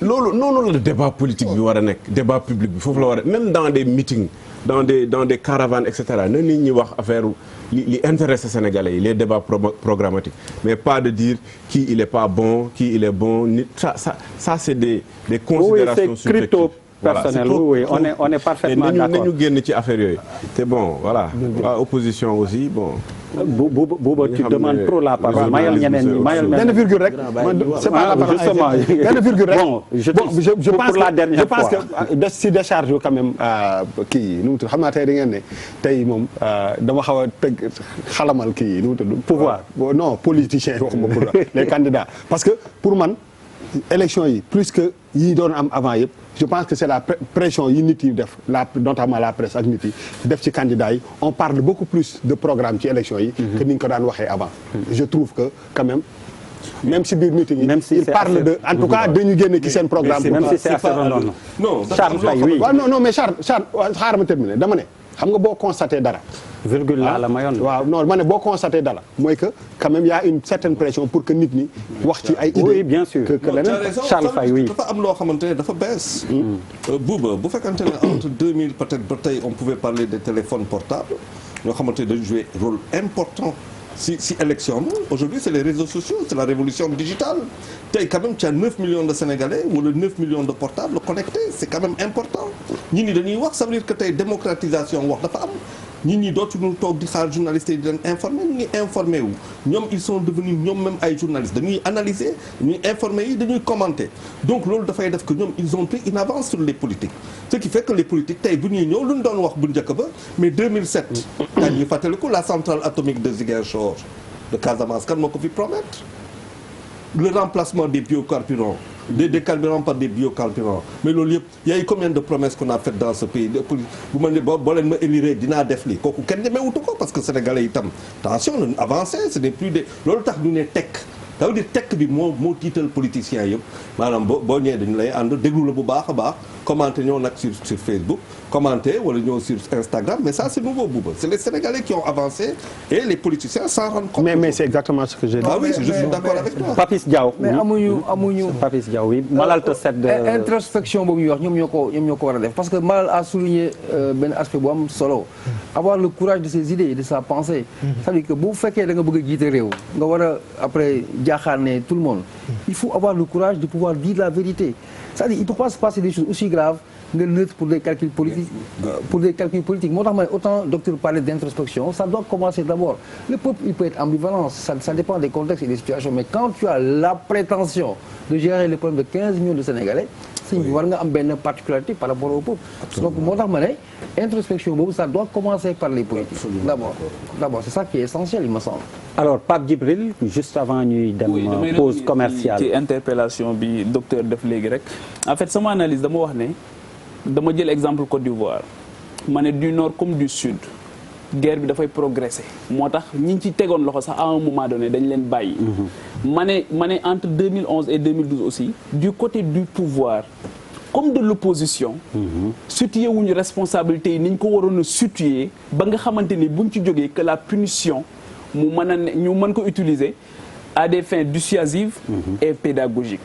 Speaker 3: loolu noonu la débat politique bi war a nekk débat public bi foofu la war a même dans des meetings dans des caravanes et cetera na nit ñi wax affaire li intéressé Sénégalais yi les débats programmatiques mais pas de dire qui il est pas bon qui il est bon nit ça c'est des considérations subjectives.
Speaker 2: Personnel, oui, on est parfaitement d'accord.
Speaker 3: nañu génn ci affaire yooyu te bon voilà waa opposition aussi bon.
Speaker 2: Bouba tu demandes trop la parole. mayal ñeneen ñi mayal
Speaker 9: benn virgule rek. c'est pas la parole
Speaker 2: justement.
Speaker 9: benn virgule rek.
Speaker 2: bon je pense
Speaker 9: pour la dernière
Speaker 2: fois.
Speaker 9: je pense que si décharge quand même kii nu mu tudd xam naa tey da ngeen ne tey moom dama xaw a tëgg xalamal kii nu mu tudd.
Speaker 2: pouvoir
Speaker 9: non politicien waxuma pour les candidats parce que pour man élection yi plus que yi doon am avant yëpp. je pense que c'est la pression yi nit yi def notamment la presse ak nit yi def ci candidats yi on parle beaucoup plus de programme ci élection yi que ni ñu ko daan waxee avant je trouve que quand même si biir meeting yi il parle de en tout cas dañu génne ci seen programme
Speaker 2: même si c'est assez redondant
Speaker 9: non
Speaker 2: Charles oui
Speaker 9: non mais Charles xaaral ma terminer dama ne xam nga boo constaté dara
Speaker 2: virgule la mayoon
Speaker 9: waaw non ma ne boo constaté dara mooy que quand même y a une certaine pression pour que nit ñi wax ci ay idées
Speaker 2: oui bien sûr
Speaker 9: que leneen
Speaker 2: Charles Faye oui
Speaker 7: dafa am loo xamante ne dafa bees Bouba bu fekkante ne entre 2000 peut-être ba tey on pouvait parler des téléphones portables ñoo xamante ne dañu jouer rôle important si élection bi aujourd'hui c'est les réseaux sociaux c'est la révolution digitale tey quand même tu as 9 millions de Sénégalais wala 9 millions de portables connectés c'est quand même important ñi ni dañuy wax ça veut dire que tey démocratisation wax dafa am nit ñi dootuñu toog di xaar journalistes yi di leen informer ñu ngi informé wu ñoom ils sont devenus ñoom même ay journalistes dañuy analyser dañuy informer yi dañuy commenter donc loolu dafay def que ñoom ils ont pris une avance sur les politiques ce qui fait que les politiques tey bu ñuy ñëw lu ñu doon wax bu njëkk ba mais 2007 daa ñuy fàttaliku la centrale atomique de Ziguinchor de Casamance kan moo ko fi promettre le remplacement des biocarburants des carburants par des biocarburants mais loolu yëpp y a eu combien de promesses qu'on a faites dans ce pays bu ma ne boo leen ma élire dinaa def lii kooku kenn ñemewutu ko parce que sénégalais itam attention nañu avancé ce n'est plus des loolu tax ñu ne tekk ça veut dire tekk bi moo tiital politiciens yëpp maanaam boo ñëwee dañu lay ànd déglu la bu baax a baax commenter ñëw nag sur Facebook commenter wala ñëw sur Instagram mais ça c'est nouveau Bouba c'est les Sénégalais qui ont avancé et les politiciens s'en rendent compte.
Speaker 9: mais c'est exactement ce que j'ai dit.
Speaker 7: Ah oui je suis d'accord avec toi.
Speaker 2: Papis Diaw.
Speaker 8: mais amuñu.
Speaker 2: Papis Diaw oui Malal te set de.
Speaker 8: introspection boobu ñuy wax ñoom ñoo ko war a def parce que Malal a souligné benn aspect bu am solo. avoir le courage de ses idées et de sa pensée. c'est-à-dire que bu fekkee da nga bëgg a jiite réew nga war a après jaaxaane tout le monde. il faut avoir le courage de pouvoir dire la vérité c'est-à-dire il peut pas se passer des choses aussi graves nga neutre pour des calculs politiques moo tax ma ne autant docteur parlait d'introspection ça doit commencer d'abord le peuple il peut être ambivalent ça dépend des contextes et des situations mais quand tu as la prétention de gérer les problèmes de 15 millions de Sénégalais si war nga am benn particularité par rapport au peuple donc moo tax ma ne introspection boobu ça doit commencer par les politiques d'abord c'est ça qui est essentiel il me semble.
Speaker 2: alors Pape Djibril juste avant ñuy dem pause commerciale
Speaker 6: ci interpellation bi docteur def léegi rek en fait sama analyse dama wax ne dama jël exemple Côte d'Ivoire ma ne du nord comme du sud guerre bi dafay progresser moo tax ñi ci tegoon loxo sax à un moment donné dañ leen bàyyi. ma ne entre 2011 et 2012 aussi du côté du pouvoir comme de l'opposition situé wuñu responsabilité yi ni ñu ko waroon a situer ba nga xamante ni buñ ci jógee que la punition ñu mën ko utiliser à des fins dissuasives et pédagogiques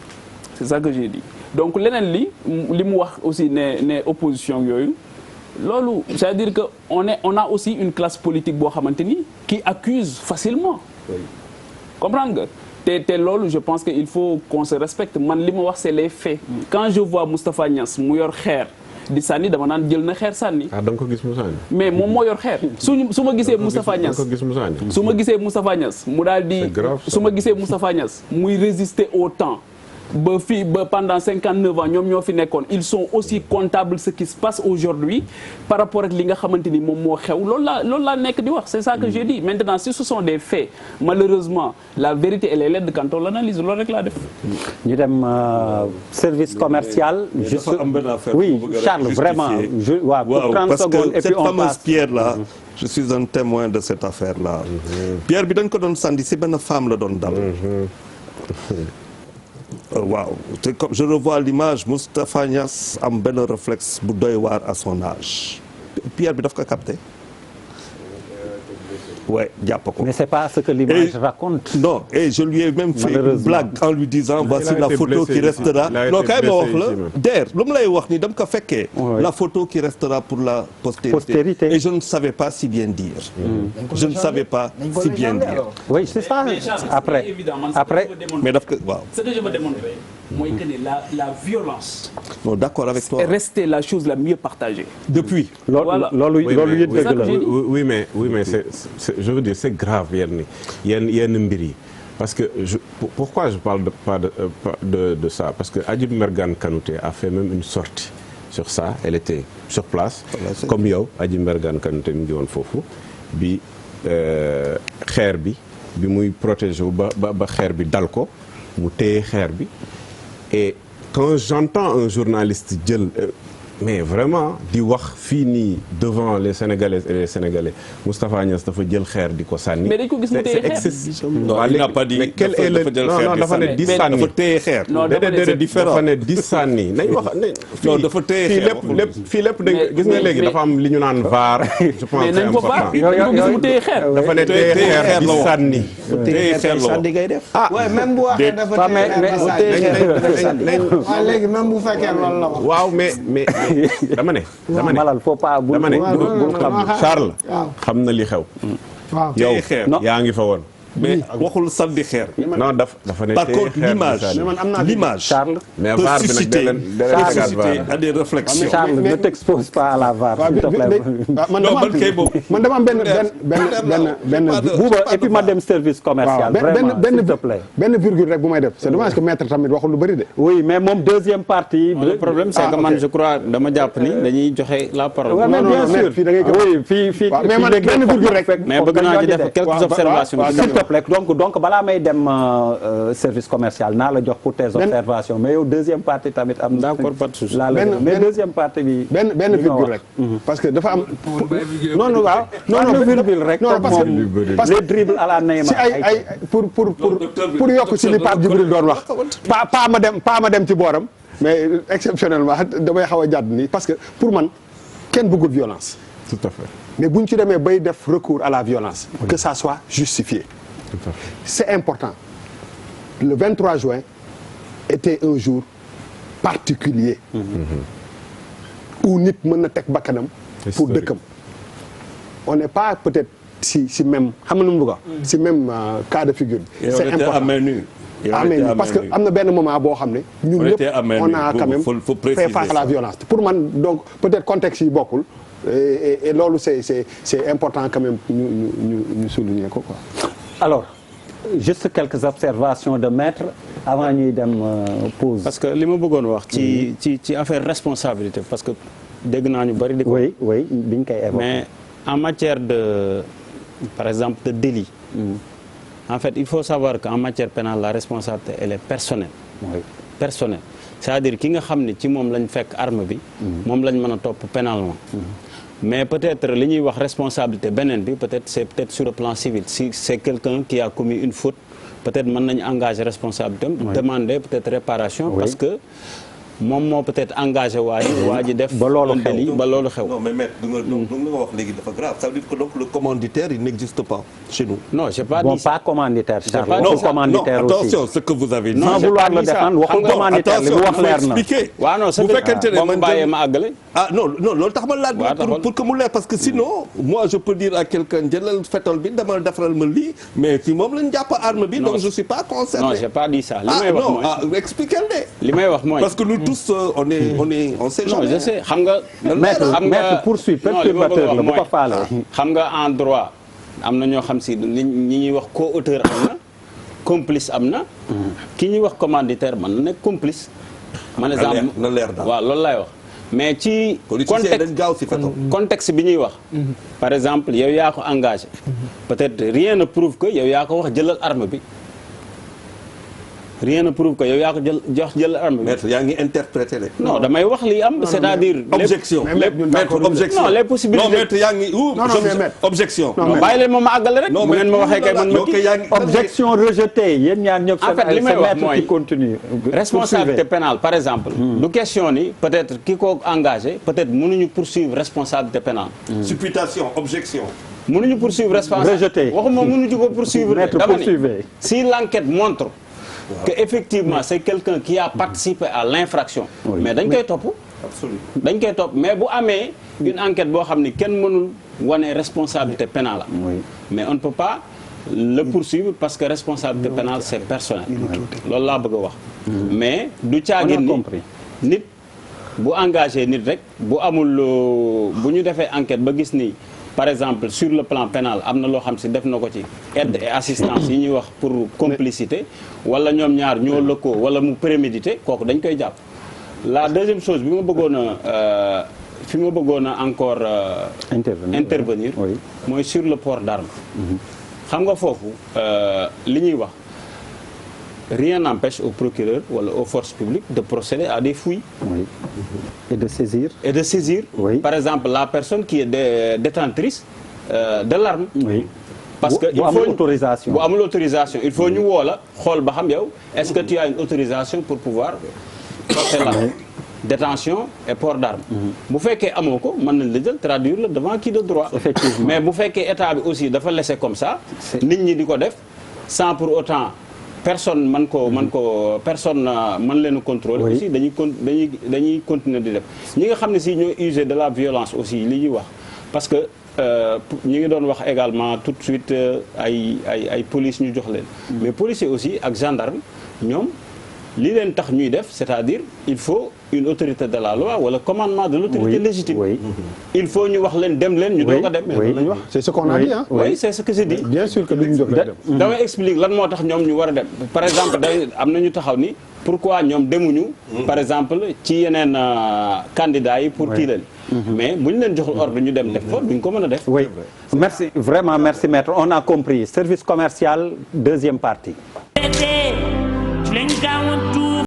Speaker 6: c'est ça que j'ai dit donc leneen li mu wax aussi ne opposition yooyu loolu c'est-à-dire que on a aussi une classe politique boo xamante ni qui accuse facilement comprendre nga te loolu je pense que il faut qu'on se respecte man li ma wax c'est les faits quand je vois Moustapha Niass mu yor xeer di sànni dama naan jël na xeer sànni.
Speaker 3: da nga ko gis mu sànni.
Speaker 6: mais moom moo yor xeer. su ma gisee Moustapha Niass su ma gisee Moustapha Niass mu daal di. su ma gisee Moustapha Niass muy résister au temps. ba fii ba pendant 59 ans ñoom ñoo fi nekkoon ils sont aussi comptables ce qui se passe aujourd'hui par rapport ak li nga xamante ni moom moo xew loolu laa nekk di wax c'est ça que j'ai dit maintenant si ce sont des faits malheureusement la vérité elle est laide quand on l'analyse loolu rek laa def.
Speaker 2: ñu dem service commercial. oui Charles vraiment waaw pour 30 secondes et puis on passe.
Speaker 7: cette fameuse pierre là. je suis un témoin de cette affaire là. pierre bi dañ ko doon sànni si benn femme la doon dal. waaw te comme je revois l'image Moustapha Niass am benn réflexe bu doy waar à son âge pierre bi daf ko capté. ouais jàpp ko.
Speaker 2: mais c'est pas ce que l'image raconte.
Speaker 7: non et je lui ai même fait une blague en lui disant voici la photo qui restera. non kay ma wax la der lu mu lay wax ni dama ko fekkee. la photo qui restera pour la postérité. et je ne savais pas si bien dire. je ne savais pas si bien dire.
Speaker 2: oui c'est ça après
Speaker 7: mais daf ko waaw.
Speaker 6: ce que je veux démontrer mooy que la violence.
Speaker 7: non d'accord avec toi.
Speaker 6: est restée la chose la mieux partagée.
Speaker 7: depuis.
Speaker 2: loolu it dëgg la.
Speaker 3: oui mais je veux dire c'est grave yenn mbir yi parce que pourquoi je parle de ça parce que Adjib Mergane Kanouté a fait même une sortie sur ça elle était sur place comme yow Adjib Mergane Kanouté mi ngi woon foofu bi xeer bi muy protéger wu ba xeer bi dal ko mu téye xeer bi et quand j'entends un journaliste jël mais vraiment di wax fii nii devant les Sénégalaises et les Sénégalais Moustapha Niass dafa jël xeer di ko sànni.
Speaker 6: mais dañ ko gis mu téye xeer
Speaker 7: non il n'a pas dit
Speaker 3: mais quel est le non dafa ne di sànni
Speaker 7: dafa téye xeer.
Speaker 6: non
Speaker 3: c'est différent dafa ne di sànni nañ wax
Speaker 7: non dafa téye xeer
Speaker 3: fii lépp gis nga léegi dafa am li ñu naan vaar. je pense que c'est important
Speaker 6: mais nañ ko gis mu téye xeer.
Speaker 3: dafa ne téye xeer di sànni.
Speaker 4: téye xeer sànni ngay def.
Speaker 8: ah même bu waxee dafa téye xeer léegi même bu fekkee loolu la wax.
Speaker 3: waaw mais dama ne
Speaker 2: malal faut pas bul xam
Speaker 3: Charles xam na li xew.
Speaker 8: waaw
Speaker 3: yow yaa ngi fa woon.
Speaker 7: mais waxul sànni xeer.
Speaker 3: non dafa ne
Speaker 7: par contre l'image
Speaker 2: Charles.
Speaker 3: mais VAR bi nag
Speaker 7: susciter à des réflexions.
Speaker 2: Charles ne t'expose pas à la VAR s'il te plaît.
Speaker 9: man dama am benn
Speaker 2: Bouba et puis ma dem service commercial. vraiment s'il te plaît.
Speaker 9: benn virgule rek bu may def c'est dommage que maître tamit waxul lu bëri de.
Speaker 2: oui mais moom deuxième partie.
Speaker 5: le problème c'est que man je crois dama jàpp ni dañuy joxe la parole.
Speaker 2: oui mais bien sûr
Speaker 9: fii da ngay
Speaker 2: oui fii
Speaker 9: mais man benn virgule rek.
Speaker 5: mais bëgg naa ci def quelques observations.
Speaker 2: donc balaa may dem service commercial naa la jox pour tes observations mais yow deuxième partie tamit am.
Speaker 5: d'accord pas de souci.
Speaker 2: mais deuxième partie bi.
Speaker 9: benn virgule rek. parce que dafa am.
Speaker 2: non waaw non virgule rek.
Speaker 9: non parce que
Speaker 2: les dribbles à la Neymar.
Speaker 9: si ay pour yokk si li Pape Djibril doon wax. pas ma dem ci booram mais exceptionnellement damay xaw a jàdd nii parce que pour man kenn bëggul violence.
Speaker 3: tout à fait.
Speaker 9: mais bu ñu ci demee bay def recours à la violence. que ça soit justifié. C'est important. Le 23 juin était un jour particulier où nit mën na teg bakkanam pour dëkkam. On n'est pas peut-être si même xam nga nu mu bëgg si même cas de figure. C'est important. parce que am na benn moment boo xam ne ñun ñëpp on a quand même fait face à la violence. Pour man donc peut-être contexte yi bokkul et loolu c'est important quand même ñu souligner ko quoi.
Speaker 2: Alors, juste quelques observations de maître avant ñuy dem pause.
Speaker 5: parce que li ma bëggoon wax ci affaire responsabilité parce que dégg naa ñu bari di ko.
Speaker 2: oui biñ koy évoquer.
Speaker 5: mais en matière de par exemple de délit. En fait il faut savoir qu'en matière pénale la responsabilité elle est personnelle.
Speaker 2: oui
Speaker 5: personnelle c'est-à-dire ki nga xam ne ci moom lañ fekk arme bi. moom lañ mën a topp pénalement. mais peut-être li ñuy wax responsabilité beneen bi peut-être c'est peut-être sur le plan civil si c'est quelqu'un qui a commis une faute peut-être mën nañu engager responsabilité demander peut-être réparation parce que moom moo peut-être engagé waa ji def.
Speaker 2: ba loolu xew
Speaker 5: ba loolu xew.
Speaker 7: non mais maître du nga wax léegi dafa grave ça veut dire que donc le commanditaire il n'existe pas chez nous.
Speaker 5: non j'ai pas
Speaker 2: bon
Speaker 5: dit ça.
Speaker 2: pas commanditaire.
Speaker 7: non
Speaker 2: commanditaire aussi.
Speaker 7: attention ce que vous avez dit.
Speaker 2: sans vouloir le défendre waxul commanditaire li mu wax leer na.
Speaker 5: waaw non c'est
Speaker 7: bu fekkente ne man
Speaker 5: bàyyee ma àggale.
Speaker 7: ah non loolu tax ma laaj. pour que mu leer parce que sinon moi je peux dire à quelqu'un jëlal fetal bi dama defaral ma lii mais ci moom lañ jàpp arme bi. donc je suis pas concerné.
Speaker 5: non j'ai pas dit ça. li may wax mooy
Speaker 7: expliquez-le.
Speaker 5: li may wax mooy.
Speaker 7: parce que nous tous on sait jamais.
Speaker 5: non je sais xam nga.
Speaker 2: maître poursuit perturbateur la bu ko faale.
Speaker 5: xam nga en droit am na ñoo xam si ñi ñuy wax co-auteur am na complice am na. ki ñuy wax commanditaire man na nekk complice. man exemple
Speaker 7: na leer daal
Speaker 5: waaw loolu laay wax. mais ci contexte bi ñuy wax. par exemple yow yaa ko engagé. peut-être rien ne prouve que yow yaa ko wax jëlal arme bi. rien ne prouve que yow yaa ko jël arme bi.
Speaker 7: maître yaa ngi interprété rek.
Speaker 5: non damay wax li am c'est-à-dire.
Speaker 7: objection maître objection.
Speaker 5: non les possibilités
Speaker 7: non maître yaa ngi objection.
Speaker 5: non bàyyi leen moom ma àggale rek. bu ngeen ma waxee kay man ma kii
Speaker 2: objection rejetée yéen ñaar ñëpp.
Speaker 5: en fait li may wax mooy
Speaker 2: continue.
Speaker 5: responsabilité pénale par exemple. du question ni peut-être ki ko engagé peut-être mënuñu poursuivre responsabilité pénale.
Speaker 7: supputation objection.
Speaker 5: mënuñu poursuivre responsabilité.
Speaker 2: rejeté
Speaker 5: waxuma mënuñu ko poursuivre. dama ni
Speaker 2: poursuivre.
Speaker 5: si l'enquête montre. que effectivement c'est quelqu'un qui a participé à l'infraction. mais dañ koy topp.
Speaker 7: absolument
Speaker 5: dañ koy topp mais bu amee une enquête boo xam ni kenn mënul wane responsabilité pénale. mais on ne peut pas le poursuivre parce que responsabilité pénale c'est personnel. loolu laa bëgg a wax. mais du caagin ni nit bu engagé nit rek bu amul bu ñu defee enquête ba gis ni. par exemple sur le plan pénal am na loo xam si def na ko ci aide et assistance yi ñuy wax pour complicité wala ñoom ñaar ñoo lëkkoo wala mu prémédité kooku dañ koy jàpp. la deuxième chose bi ma bëggoon a fi ma bëggoon a encore intervenir mooy sur le port d'armes. xam nga foofu li ñuy wax rien n'empêche au procureur wala aux forces publiques de procéder à des fouilles.
Speaker 2: Et de saisir.
Speaker 5: Et de saisir. Par exemple la personne qui est détentrice de l'arme. parce que il faut
Speaker 2: autorisation.
Speaker 5: bu amul autorisation il faut ñu woo la xool ba xam yow est-ce que tu as une autorisation pour pouvoir porter l'arme. détention et port d'arme. bu fekkee amoo ko mën nañ la jël traduire la devant qui de droit.
Speaker 2: Effectivement.
Speaker 5: mais bu fekkee état bi aussi dafa laisser comme ça. nit ñi di ko def sans pour autant. personne personne mën leen a contrôler aussi dañuy continuer di def ñi nga xam ne si ñoo user de la violence aussi li ñuy wax parce que ñi ngi doon wax également tout de suite ay police ñu jox leen mais policier aussi ak gendarme ñoom li leen tax ñuy def c'est-à-dire il faut une autorité de la loi wala commandement de l'autorité légitime. il faut ñu wax leen dem leen ñu doog a dem.
Speaker 9: c'est ce qu'on a dit hein.
Speaker 5: oui c'est ce que je dis.
Speaker 9: bien sûr que duñu jóg dem.
Speaker 5: damay explique lan moo tax ñoom ñu war a dem par exemple am na ñu taxaw ni pourquoi ñoom demuñu. par exemple ci yeneen candidats yi pour kii leen. mais bu ñu leen joxul ordre ñu dem def ko duñ ko mën a def.
Speaker 2: oui merci vraiment merci maître on a compris service commercial deuxième partie.
Speaker 1: Len gaawantu